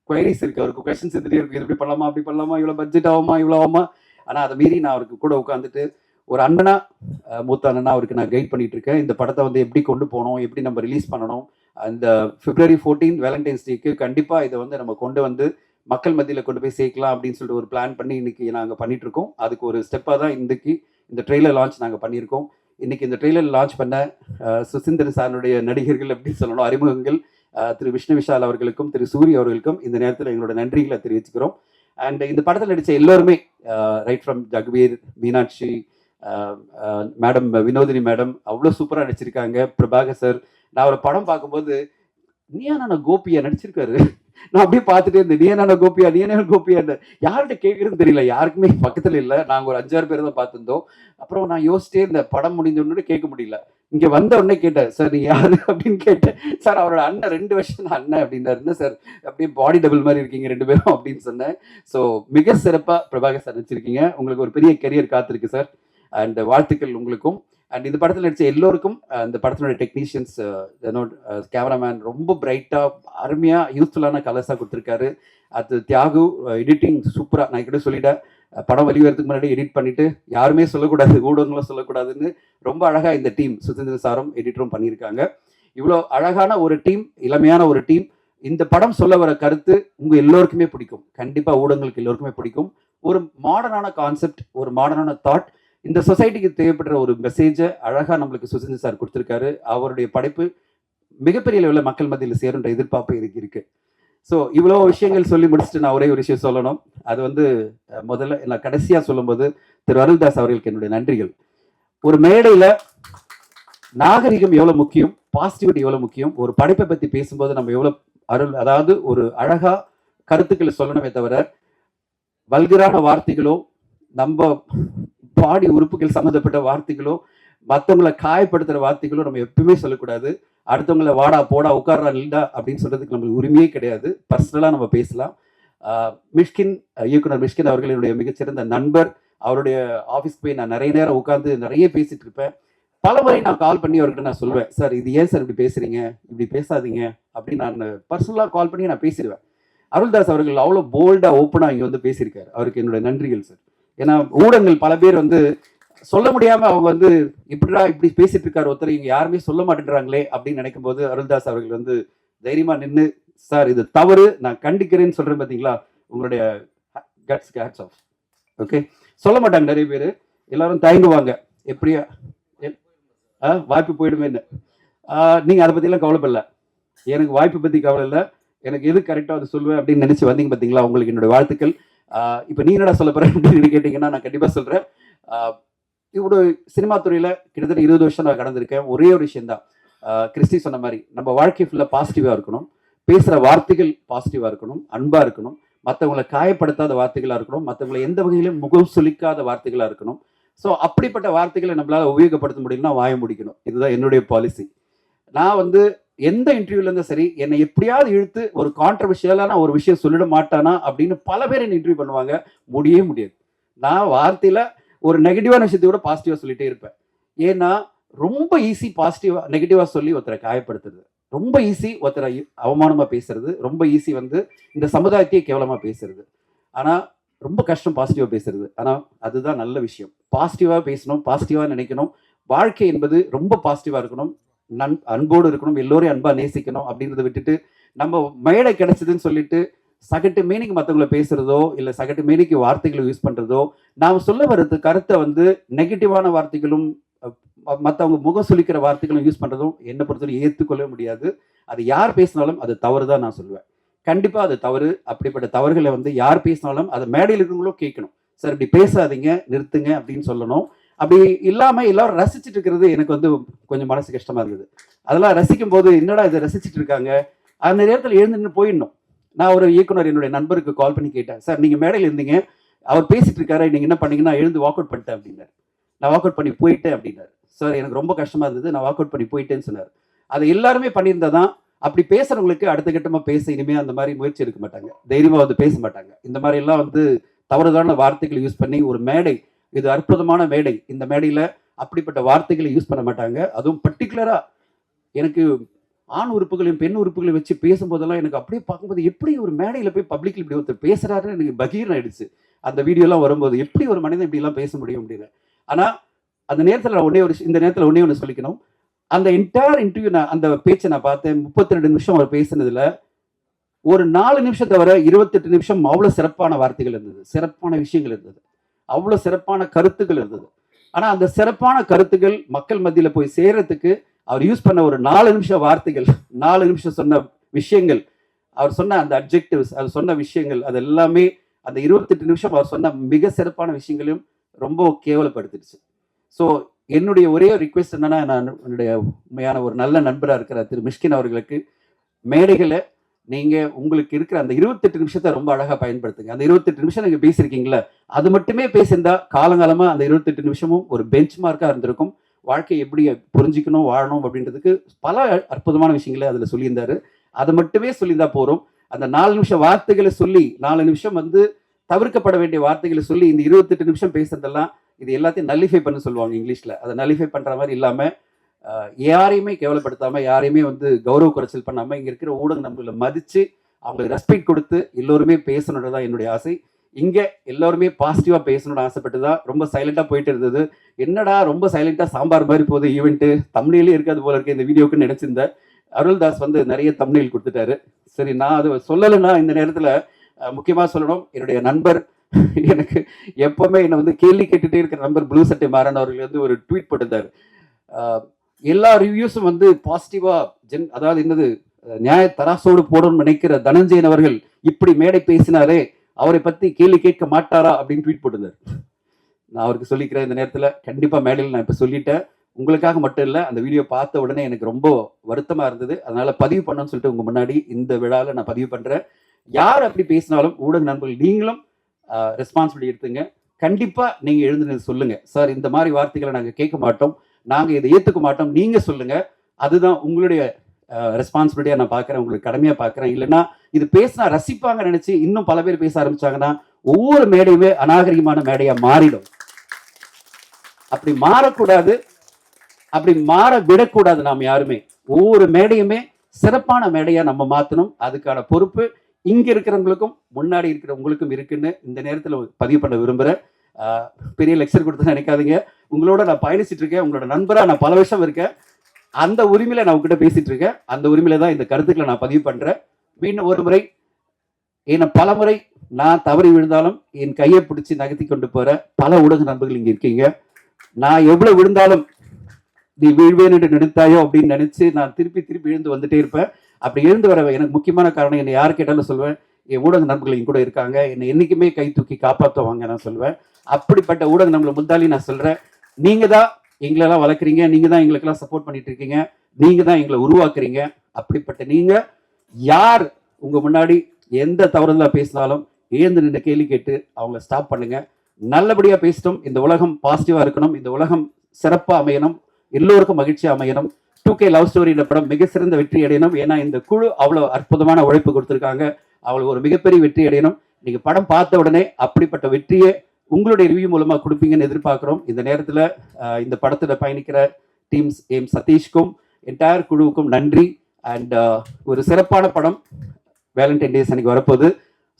குவைரிஸ் இருக்குது, அவருக்கு கொஸ்டின்ஸ் இருந்துகிட்டே இருக்குது, இது இப்படி பண்ணலாமா, அப்படி பண்ணலாமா, இவ்வளோ பட்ஜெட் ஆகுமா, இவ்வளோ ஆகுமா. ஆனால் அதை மீறி நான் அவருக்கு கூட உட்காந்துட்டு ஒரு அண்ணனா, மூத்த அண்ணனா அவருக்கு நான் கைட் பண்ணிட்டு இருக்கேன். இந்த படத்தை வந்து எப்படி கொண்டு போகணும், எப்படி நம்ம ரிலீஸ் பண்ணணும், அந்த February 14 வேலண்டைன்ஸ் டேக்கு கண்டிப்பாக இதை வந்து நம்ம கொண்டு வந்து மக்கள் மத்தியில் கொண்டு போய் சேர்க்கலாம் அப்படின்னு சொல்லிட்டு ஒரு பிளான் பண்ணி இன்னைக்கு நாங்கள் பண்ணிட்டு இருக்கோம். அதுக்கு ஒரு ஸ்டெப்பாக தான் இன்றைக்கி இந்த ட்ரெய்லர் லான்ச் நாங்கள் பண்ணியிருக்கோம். இன்னைக்கு இந்த ட்ரெய்லர் லான்ச் பண்ண சுசீந்தர் சாருடைய நடிகர்கள் அப்படின்னு சொல்லணும், அறிமுகங்கள், திரு விஷ்ணு விஷால் அவர்களுக்கும் திரு சூரி அவர்களுக்கும் இந்த நேரத்தில் எங்களோட நன்றிகளை தெரிவிச்சுக்கிறோம். அண்ட் இந்த படத்தில் நடித்த எல்லோருமே, right from Jagveer, Meenakshi madam, Vinodhini madam அவ்வளோ சூப்பராக நடிச்சிருக்காங்க. பிரபாகர் சார், நான் ஒரு படம் பார்க்கும்போது நீயானா கோபியா நடிச்சிருக்காரு, நான் அப்படியே பார்த்துட்டே இருந்தேன், நீயானா கோபியா, நீயான கோபியா, யார்கிட்ட கேட்குறதுன்னு தெரியல, யாருக்குமே பக்கத்தில் இல்லை, நாங்கள் ஒரு 5-6 பேர் தான் பார்த்துருந்தோம். அப்புறம் நான் யோசிச்சிட்டே இந்த படம் முடிஞ்ச உடனே கேட்க முடியல, இங்கே வந்த உடனே கேட்டேன், சார் நீ யாரு அப்படின்னு கேட்டேன். சார் அவரோட அண்ணன், 2 வருஷம் அண்ணன் அப்படின்னாரு. என்ன சார் அப்படியே பாடி டபுள் மாதிரி இருக்கீங்க 2 பேரும் அப்படின்னு சொன்னேன். ஸோ மிக சிறப்பாக பிரபாகர் சார் நடிச்சிருக்கீங்க, உங்களுக்கு ஒரு பெரிய கெரியர் காத்திருக்கு சார். அண்ட் வாழ்த்துக்கள் உங்களுக்கும். அண்ட் இந்த படத்தில் நடித்த எல்லோருக்கும், இந்த படத்தினுடைய டெக்னீஷியன்ஸ், கேமராமேன் ரொம்ப பிரைட்டாக அருமையாக யூஸ்ஃபுல்லான கலர்ஸாக கொடுத்துருக்காரு. அது தியாகு எடிட்டிங் சூப்பராக, நான் கிட்ட சொல்லிட்டேன், படம் வெளிவரத்துக்கு முன்னாடி எடிட் பண்ணிவிட்டு யாருமே சொல்லக்கூடாது, ஊடகங்களும் சொல்லக்கூடாதுன்னு ரொம்ப அழகாக இந்த டீம் சுசீந்திரன் சாரும் எடிட்டரும் பண்ணியிருக்காங்க. இவ்வளோ அழகான ஒரு டீம், இளமையான ஒரு டீம். இந்த படம் சொல்ல வர கருத்து உங்கள் எல்லோருக்குமே பிடிக்கும், கண்டிப்பாக ஊடகங்களுக்கு எல்லோருக்குமே பிடிக்கும். ஒரு மாடர்னான கான்செப்ட், ஒரு மாடர்னான தாட், இந்த சொசைட்டிக்கு தேவைப்படுற ஒரு மெசேஜை அழகாக நம்மளுக்கு சுசீந்திரன் சார் கொடுத்துருக்காரு. அவருடைய படைப்பு மிகப்பெரிய லெவலில் மக்கள் மத்தியில் சேருன்ற எதிர்பார்ப்பு இருக்கு. ஸோ இவ்வளோ விஷயங்கள் சொல்லி முடிச்சுட்டு நான் ஒரே ஒரு விஷயம் சொல்லணும். அது வந்து முதல்ல நான் கடைசியாக சொல்லும்போது திரு அருள்தாஸ் அவர்களுக்கு என்னுடைய நன்றிகள். ஒரு மேடையில் நாகரிகம் எவ்வளோ முக்கியம், பாசிட்டிவிட்டி எவ்வளோ முக்கியம், ஒரு படைப்பை பற்றி பேசும்போது நம்ம எவ்வளோ அதாவது ஒரு அழகா கருத்துக்களை சொல்லணுமே தவிர வல்கரான வார்த்தைகளோ, நம்ம பாடி உறுப்புகள் சம்மந்தப்பட்ட வார்த்தைகளோ, மற்றவங்களை காயப்படுத்துகிற வார்த்தைகளோ நம்ம எப்பவுமே சொல்லக்கூடாது. அடுத்தவங்களை வாடா போடா உட்கார்றா நில்டா அப்படின்னு சொல்றதுக்கு நம்மளுக்கு உரிமையே கிடையாது. பர்சனலாக நம்ம பேசலாம். மிஷ்கின், இயக்குனர் மிஷ்கின் அவர்கள் என்னுடைய மிகச்சிறந்த நண்பர். அவருடைய ஆஃபீஸ்க்கு போய் நான் நிறைய நேரம் உட்காந்து நிறைய பேசிட்டு இருப்பேன். பல முறை நான் கால் பண்ணி அவர்கிட்ட நான் சொல்வேன், சார் இது ஏன் சார் இப்படி பேசுறீங்க, இப்படி பேசாதீங்க அப்படின்னு நான் பர்சனலாக கால் பண்ணி நான் பேசிடுவேன். அருள்தாஸ் அவர்கள் அவ்வளோ போல்டாக ஓப்பனாக இங்கே வந்து பேசியிருக்காரு. அவருக்கு என்னுடைய நன்றிகள் சார். ஏன்னா ஊடகங்கள் பல பேர் வந்து சொல்ல முடியாம அவங்க வந்து இப்படிடா இப்படி பேசிட்டு இருக்காரு ஒருத்தர், இங்க யாருமே சொல்ல மாட்டேன்றாங்களே அப்படின்னு நினைக்கும் போது அருள்தாஸ் அவர்கள் வந்து தைரியமா நின்று, சார் இது தவறு, நான் கண்டிக்கிறேன்னு சொல்றேன் பார்த்தீங்களா, உங்களுடைய ஹேட்ஸ் ஆஃப். ஓகே, சொல்ல மாட்டாங்க நிறைய பேர், எல்லாரும் தயங்குவாங்க, எப்படியா வாய்ப்பு போயிடுமேன்னு. நீங்க அதை பத்தியெல்லாம் கவலைப்படல, எனக்கு வாய்ப்பு பத்தி கவலை இல்லை, எனக்கு எது கரெக்டாக அதை சொல்லுவேன் அப்படின்னு நினைச்சு வந்தீங்க பார்த்தீங்களா, உங்களுக்கு என்னுடைய வாழ்த்துக்கள். இப்போ நீ என்னடா சொல்ல போறேன் அப்படின்னு கேட்டீங்கன்னா நான் கண்டிப்பாக சொல்றேன். இவ்வளோ சினிமா துறையில் கிட்டத்தட்ட 20 வருஷம் நான் கடந்திருக்கேன். ஒரே ஒரு விஷயம்தான், கிறிஸ்டி சொன்ன மாதிரி நம்ம வாழ்க்கை ஃபுல்லாக பாசிட்டிவாக இருக்கணும், பேசுகிற வார்த்தைகள் பாசிட்டிவாக இருக்கணும், அன்பாக இருக்கணும், மற்றவங்களை காயப்படுத்தாத வார்த்தைகளாக இருக்கணும், மற்றவங்களை எந்த வகையிலும் முகம் சுளிக்காத வார்த்தைகளாக இருக்கணும். ஸோ அப்படிப்பட்ட வார்த்தைகளை நம்மளால் உபயோகப்படுத்த முடியும்னா வாய முடிக்கணும். இதுதான் என்னுடைய பாலிசி. நான் வந்து எந்த இன்டர்வியூலேருந்தும் சரி, என்னை எப்படியாவது இழுத்து ஒரு கான்ட்ரவர்ஷியலான ஒரு விஷயம் சொல்லிட மாட்டானா அப்படின்னு பல பேர் என்னை இன்டர்வியூ பண்ணுவாங்க. முடியவே முடியாது. நான் வார்த்தையில் ஒரு நெகட்டிவான விஷயத்தை கூட பாசிட்டிவாக சொல்லிட்டே இருப்பேன். ஏன்னா ரொம்ப ஈஸி பாசிட்டிவாக நெகட்டிவாக சொல்லி ஒருத்தரை காயப்படுத்துறது, ரொம்ப ஈஸி ஒருத்தரை அவமானமாக பேசுறது, ரொம்ப ஈஸி வந்து இந்த சமுதாயத்தையே கேவலமாக பேசுறது. ஆனால் ரொம்ப கஷ்டம் பாசிட்டிவாக பேசுறது. ஆனால் அதுதான் நல்ல விஷயம். பாசிட்டிவாக பேசணும், பாசிட்டிவாக நினைக்கணும். வாழ்க்கை என்பது ரொம்ப பாசிட்டிவாக இருக்கணும், அன்போடு இருக்கணும், எல்லோரையும் அன்பாக நேசிக்கணும். அப்படின்றத விட்டுட்டு நம்ம மேடை கிடைச்சதுன்னு சொல்லிட்டு சகட்டு மீனிங் மற்றவங்களை பேசுறதோ இல்லை சகட்டு மீனிக்கு வார்த்தைகளை யூஸ் பண்ணுறதோ, நாம் சொல்ல வர்றது கருத்தை வந்து நெகட்டிவான வார்த்தைகளும் மற்றவங்க முகம் சுளிக்கிற வார்த்தைகளும் யூஸ் பண்ணுறதும் என்னை பொறுத்தவரை ஏற்றுக்கொள்ள முடியாது. அது யார் பேசினாலும் அது தவறு தான் நான் சொல்லுவேன். கண்டிப்பாக அது தவறு. அப்படிப்பட்ட தவறுகளை வந்து யார் பேசினாலும் அதை மேடையில் இருக்கிறவங்களும் கேட்கணும், சார் இப்படி பேசாதீங்க, நிறுத்துங்க அப்படின்னு சொல்லணும். அப்படி இல்லாமல் எல்லாரும் ரசிச்சுட்டு இருக்கிறது எனக்கு வந்து கொஞ்சம் மனசு கஷ்டமாக இருக்குது. அதெல்லாம் ரசிக்கும் போது என்னடா இதை ரசிச்சுட்டு இருக்காங்க, அந்த நேரத்தில் எழுந்துன்னு போயிடணும். நான் ஒரு இயக்குனர் என்னுடைய நண்பருக்கு கால் பண்ணி கேட்டேன், சார் நீங்கள் மேடையில் இருந்தீங்க, அவர் பேசிட்டு இருக்காரு, நீங்கள் என்ன பண்ணீங்கன்னா எழுந்து வாக் அவுட் பண்ணிட்டேன் அப்படின்னாரு. நான் வாக் அவுட் பண்ணி போயிட்டேன் அப்படின்னாரு. சார் எனக்கு ரொம்ப கஷ்டமாக இருந்தது, நான் வாக் அவுட் பண்ணி போயிட்டேன்னு சொன்னார். அதை எல்லாருமே பண்ணியிருந்தா தான் அப்படி பேசுறவங்களுக்கு அடுத்த கட்டமாக பேச இனிமேல் அந்த மாதிரி முயற்சி எடுக்க மாட்டாங்க, தைரியமாக வந்து பேச மாட்டாங்க. இந்த மாதிரி எல்லாம் வந்து தவறுதான வார்த்தைகளை யூஸ் பண்ணி ஒரு மேடை, இது அற்புதமான மேடை, இந்த மேடையில் அப்படிப்பட்ட வார்த்தைகளை யூஸ் பண்ண மாட்டாங்க. அதுவும் பர்டிகுலராக எனக்கு ஆண் உறுப்புகளையும் பெண் உறுப்புகளையும் வச்சு பேசும்போதெல்லாம் எனக்கு அப்படியே பார்க்கும்போது எப்படி ஒரு மேடையில் போய் பப்ளிக்ல இப்படி ஒருத்தர் பேசுறாருன்னு எனக்கு பகீர் ஆயிடுச்சு. அந்த வீடியோலாம் வரும்போது எப்படி ஒரு மனிதன் இப்படிலாம் பேச முடியும் அப்படின்னு. ஆனால் அந்த நேரத்தில் நான் இந்த நேரத்தில் ஒன்றே ஒன்று சொல்லிக்கணும். அந்த என்டையர் இன்டர்வியூ அந்த பேச்சை நான் பார்த்தேன். 32 நிமிஷம் அவர் பேசுனதுல ஒரு 4 நிமிஷம் தவிர 28 நிமிஷம் அவ்வளோ சிறப்பான வார்த்தைகள் இருந்தது, சிறப்பான விஷயங்கள் இருந்தது, அவ்வளோ சிறப்பான கருத்துக்கள் இருந்தது. ஆனால் அந்த சிறப்பான கருத்துக்கள் மக்கள் மத்தியில் போய் சேர்றதுக்கு அவர் யூஸ் பண்ண ஒரு 4 நிமிஷம் வார்த்தைகள், 4 நிமிஷம் சொன்ன விஷயங்கள், அவர் சொன்ன அந்த அட்ஜெக்டிவ்ஸ், அவர் சொன்ன விஷயங்கள், அது எல்லாமே அந்த 28 நிமிஷம் அவர் சொன்ன மிக சிறப்பான விஷயங்களையும் ரொம்ப கேவலப்படுத்திடுச்சு. ஸோ என்னுடைய ஒரே ரிக்வெஸ்ட் என்னன்னா, நான் என்னுடைய உண்மையான ஒரு நல்ல நண்பராக இருக்கிற திரு மிஷ்கின் அவர்களுக்கு, மேடைகளை நீங்கள் உங்களுக்கு இருக்கிற அந்த 28 நிமிஷத்தை ரொம்ப அழகாக பயன்படுத்துங்க. அந்த 28 நிமிஷம் நீங்கள் பேசியிருக்கீங்களா, அது மட்டுமே பேசியிருந்தா காலங்காலமாக அந்த 28 நிமிஷமும் ஒரு பெஞ்ச் மார்க்காக இருந்திருக்கும். வாழ்க்கை எப்படி புரிஞ்சிக்கணும், வாழணும் அப்படின்றதுக்கு பல அற்புதமான விஷயங்களை அதில் சொல்லியிருந்தாரு. அதை மட்டுமே சொல்லியிருந்தா போகிறோம். அந்த 4 நிமிஷம் வார்த்தைகளை சொல்லி, 4 நிமிஷம் வந்து தவிர்க்கப்பட வேண்டிய வார்த்தைகளை சொல்லி இந்த 28 நிமிஷம் பேசுறதெல்லாம் இது எல்லாத்தையும் நல்லிஃபை பண்ண சொல்லுவாங்க இங்கிலீஷில். அதை நல்லிஃபை பண்ணுற மாதிரி இல்லாமல் யாரையுமே கேவலப்படுத்தாமல், யாரையுமே வந்து கௌரவ குறைச்சல் பண்ணாமல், இங்கே இருக்கிற ஊடக நண்பர்களை மதித்து அவங்களுக்கு ரெஸ்பெக்ட் கொடுத்து எல்லோருமே பேசணுன்றது தான் என்னுடைய ஆசை. இங்கே எல்லோருமே பாசிட்டிவாக பேசணும்னு ஆசைப்பட்டு தான் ரொம்ப சைலண்டாக போயிட்டு இருந்தது. என்னடா ரொம்ப சைலண்டாக சாம்பார் மாதிரி போகுது ஈவெண்ட்டு, தம்ப்நெயிலே இருக்காது போல இருக்கு இந்த வீடியோக்குன்னு நினச்சிருந்தேன். அருள்தாஸ் வந்து நிறைய தம்ப்நெயில் கொடுத்துட்டாரு. சரி, நான் அது சொல்லலைன்னா இந்த நேரத்தில் முக்கியமாக சொல்லணும், என்னுடைய நண்பர் எனக்கு எப்போவுமே என்னை வந்து கேள்வி கேட்டுகிட்டே இருக்கிற நண்பர் ப்ளூ சட்டை மாறன் அவர்கள் வந்து ஒரு ட்வீட் போட்டிருந்தார். எல்லா ரிவ்யூஸும் வந்து பாசிட்டிவாக அதாவது என்னது நியாய தராசோடு போடணும்னு நினைக்கிற தனஞ்சயன் அவர்கள் இப்படி மேடை பேசினாரே, அவரை பற்றி கேள்வி கேட்க மாட்டாரா அப்படின்னு ட்வீட் போட்டிருந்தார். நான் அவருக்கு சொல்லிக்கிறேன், இந்த நேரத்தில் கண்டிப்பாக மேடையில் நான் இப்போ சொல்லிட்டேன். உங்களுக்காக மட்டும் இல்லை, அந்த வீடியோ பார்த்த உடனே எனக்கு ரொம்ப வருத்தமாக இருந்தது. அதனால் பதிவு பண்ணணும்னு சொல்லிட்டு உங்கள் முன்னாடி இந்த விழாவில் நான் பதிவு பண்ணுறேன். யார் அப்படி பேசினாலும் ஊடக நண்பர்கள் நீங்களும் ரெஸ்பான்சிபிலிட்டி எடுத்துங்க. கண்டிப்பாக நீங்கள் எழுந்து சொல்லுங்கள், சார் இந்த மாதிரி வார்த்தைகளை நாங்கள் கேட்க மாட்டோம், நாங்கள் இதை ஏற்றுக்க மாட்டோம், நீங்கள் சொல்லுங்கள். அதுதான் உங்களுடைய ரெஸ்பான்சிபிலிட்டியாக நான் பார்க்குறேன், உங்களுக்கு கடமையாக பார்க்குறேன். இல்லைன்னா இது பேசினா ரசிப்பாங்க நினச்சி இன்னும் பல பேர் பேச ஆரம்பிச்சாங்கன்னா ஒவ்வொரு மேடையுமே அநாகரிகமான மேடையாக மாறிடும். அப்படி மாறக்கூடாது, அப்படி மாற விடக்கூடாது. நாம் யாருமே ஒவ்வொரு மேடையுமே சிறப்பான மேடையாக நம்ம மாற்றணும். அதுக்கான பொறுப்பு இங்கே இருக்கிறவங்களுக்கும் முன்னாடி இருக்கிறவங்களுக்கும் இருக்குன்னு இந்த நேரத்தில் பதிவு பண்ண விரும்புகிறேன். பெரிய லெக்சர் கொடுத்து நினைக்காதீங்க, உங்களோட நான் பயணிச்சுட்டு இருக்கேன், உங்களோட நண்பராக நான் பல வருஷம் இருக்கேன். அந்த உரிமையில நான் உங்ககிட்ட பேசிட்டு இருக்கேன். அந்த உரிமையில தான் இந்த கருத்துக்களை நான் பதிவு பண்றேன். மீண்டும் ஒரு முறை, என்ன பல முறை நான் தவறி விழுந்தாலும் என் கையை பிடிச்சி நகர்த்தி கொண்டு போற பல ஊடக நண்பர்கள் இங்க இருக்கீங்க. நான் எவ்வளவு விழுந்தாலும் நீ வீழ்வேன் என்று நினைத்தாயோ அப்படின்னு நினைச்சு நான் திருப்பி திருப்பி எழுந்து வந்துட்டே இருப்பேன். அப்படி எழுந்து வர எனக்கு முக்கியமான காரணம், என்னை யார் கேட்டாலும் சொல்வேன், என் ஊடக நண்பர்கள் என் கூட இருக்காங்க, என்னை என்னைக்குமே கை தூக்கி காப்பாற்றுவாங்க நான் சொல்வேன். அப்படிப்பட்ட ஊடக நண்பர்களை முந்தாலி நான் சொல்றேன், நீங்க தான் எங்களெல்லாம் வளர்க்குறீங்க, நீங்க தான் எங்களுக்கெல்லாம் சப்போர்ட் பண்ணிட்டு இருக்கீங்க, நீங்க தான் எங்களை உருவாக்குறீங்க. அப்படிப்பட்ட நீங்க யார் உங்க முன்னாடி எந்த தவறுதலா பேசினாலும் எழுந்து நின்று கேள்வி கேட்டு அவங்கள ஸ்டாப் பண்ணுங்க. நல்லபடியா பேசிட்டோம். இந்த உலகம் பாசிட்டிவா இருக்கணும், இந்த உலகம் சிறப்பா அமையணும், எல்லோருக்கும் மகிழ்ச்சியா அமையணும். 2K லவ் ஸ்டோரி இந்த படம் மிக சிறந்த வெற்றி அடையணும். ஏன்னா இந்த குழு அவ்வளவு அற்புதமான உழைப்பு கொடுத்துருக்காங்க, அவங்களுக்கு ஒரு மிகப்பெரிய வெற்றி அடையணும். நீங்க படம் பார்த்த உடனே அப்படிப்பட்ட வெற்றியை உங்களுடைய ரிவ்யூ மூலமா கொடுப்பீங்கன்னு எதிர்பார்க்கிறோம். இந்த நேரத்தில் இந்த படத்துல பயணிக்கிற டீம்ஸ் சதீஷ்க்கும் என்டையர் குழுவுக்கும் நன்றி. அண்ட் ஒரு சிறப்பான படம் வேலண்டைன் டேஸ் அன்னைக்கு வரப்போகுது.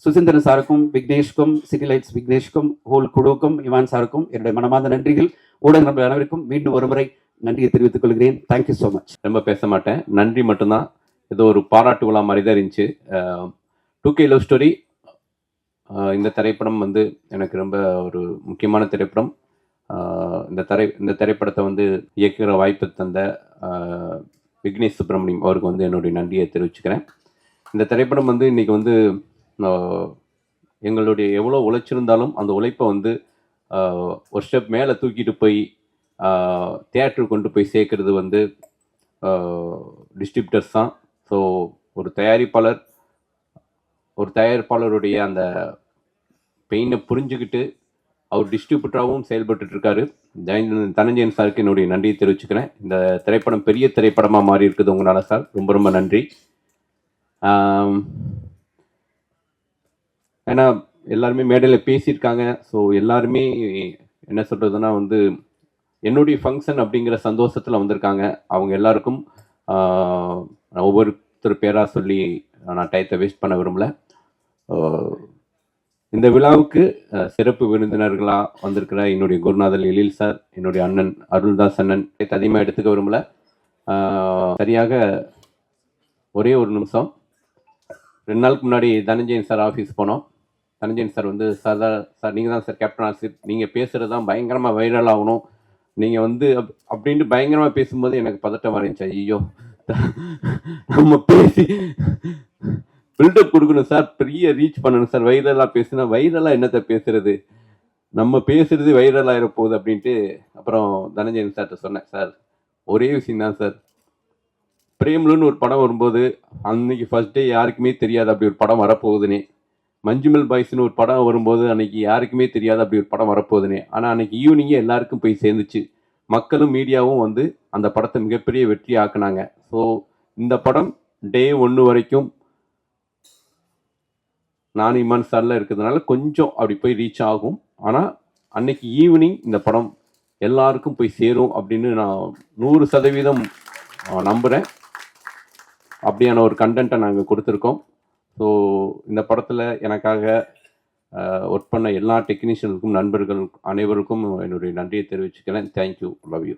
சுசீந்திரன் சாருக்கும் விக்னேஷ்க்கும் சிட்டி லைட்ஸ் விக்னேஷ்க்கும் ஹோல் குழுவுக்கும் இவான் சாருக்கும் என்னுடைய மனமார்ந்த நன்றிகள். ஊடக நண்பர்கள் அனைவருக்கும் மீண்டும் ஒரு முறை நன்றியை தெரிவித்துக் கொள்கிறேன். Thank you so much. ரொம்ப பேச மாட்டேன், நன்றி மட்டும்தான். ஏதோ ஒரு பாராட்டு விழா மாதிரி தான் இருந்துச்சு. 2K லவ் ஸ்டோரி இந்த திரைப்படம் வந்து எனக்கு ரொம்ப ஒரு முக்கியமான திரைப்படம். இந்த திரைப்படத்தை வந்து இயக்குகிற வாய்ப்பு தந்த விக்னேஷ் சுப்பிரமணியம் அவருக்கு வந்து என்னுடைய நன்றியை தெரிவிச்சுக்கிறேன். இந்த திரைப்படம் வந்து இன்றைக்கி வந்து எங்களுடைய எவ்வளோ உழைச்சிருந்தாலும் அந்த உழைப்பை வந்து ஒரு ஸ்டெப் மேலே தூக்கிட்டு போய் தியேட்டருக்கு கொண்டு போய் சேர்க்கறது வந்து டிஸ்ட்ரிபியூட்டர்ஸ் தான். ஸோ ஒரு தயாரிப்பாளருடைய அந்த பெயினை புரிஞ்சுக்கிட்டு அவர் டிஸ்ட்ரிபியூட்டராகவும் செயல்பட்டுருக்காரு. தனஞ்சயன் சாருக்கு என்னுடைய நன்றியை தெரிவிச்சுக்கிறேன். இந்த திரைப்படம் பெரிய திரைப்படமாக மாறி இருக்குது உங்களால் சார், ரொம்ப ரொம்ப நன்றி. ஏன்னா எல்லாருமே மேடையில் பேசியிருக்காங்க. ஸோ எல்லாருமே என்ன சொல்கிறதுனா வந்து என்னுடைய ஃபங்க்ஷன் அப்படிங்கிற சந்தோஷத்தில் வந்திருக்காங்க. அவங்க எல்லாருக்கும் ஒவ்வொருத்தர் பேராக சொல்லி நான் டயத்தை வேஸ்ட் பண்ண விரும்பலை. இந்த விழாவுக்கு சிறப்பு விருந்தினர்களாக வந்திருக்கிற என்னுடைய குருநாதர் எழில் சார், என்னுடைய அண்ணன் அருள்தாஸ் அண்ணன், அதிகமாக எடுத்துக்க விரும்பலை. சரியாக ஒரே ஒரு நிமிஷம், 2 நாளுக்கு முன்னாடி தனஞ்சயன் சார் ஆஃபீஸ் போனோம். தனஞ்சயன் சார் வந்து சார் நீங்கள் தான் சார் கேப்டன் ஆசிரியர், நீங்கள் பேசுகிறது தான் பயங்கரமாக வைரல் ஆகணும், நீங்கள் வந்து அப்படின்ட்டு பயங்கரமாக பேசும்போது எனக்கு பதட்டமாக இருந்துச்சு. ஐயோ நம்ம பேசி பில்டப் கொடுக்கணும் சார், பெரிய ரீச் பண்ணணும் சார், வைரலாக பேசுனா வைரலாக என்னத்தை பேசுறது, நம்ம பேசுறது வைரல் ஆகிட போகுது அப்படின்ட்டு அப்புறம் தனஞ்சயன் சார்கிட்ட சொன்னேன். சார் ஒரே விஷயம் தான் சார், பிரேம்லுன்னு ஒரு படம் வரும்போது அன்னைக்கு ஃபர்ஸ்ட் டே யாருக்குமே தெரியாது அப்படி ஒரு படம் வரப்போகுதுன்னே. மஞ்சுமல் பாய்ஸ்னு ஒரு படம் வரும்போது அன்னைக்கு யாருக்குமே தெரியாது அப்படி ஒரு படம் வரப்போகுதுன்னே. ஆனால் அன்னைக்கு ஈவினிங்கே எல்லாருக்கும் போய் சேர்ந்துச்சு. மக்களும் மீடியாவும் வந்து அந்த படத்தை மிகப்பெரிய வெற்றி ஆக்குனாங்க. ஸோ இந்த படம் டே 1 வரைக்கும் நான் இமான் சாரில் இருக்கிறதுனால கொஞ்சம் அப்படி போய் ரீச் ஆகும். ஆனால் அன்னைக்கு ஈவினிங் இந்த படம் எல்லாருக்கும் போய் சேரும் அப்படின்னு நான் 100% நம்புகிறேன். அப்படியான ஒரு கண்டென்ட்டை நாங்கள் கொடுத்துருக்கோம். ஸோ இந்த படத்தில் எனக்காக ஒர்க் பண்ண எல்லா டெக்னீஷியனுக்கும், நண்பர்கள் அனைவருக்கும் என்னுடைய நன்றியை தெரிவிச்சுக்கிறேன். Thank you, love you.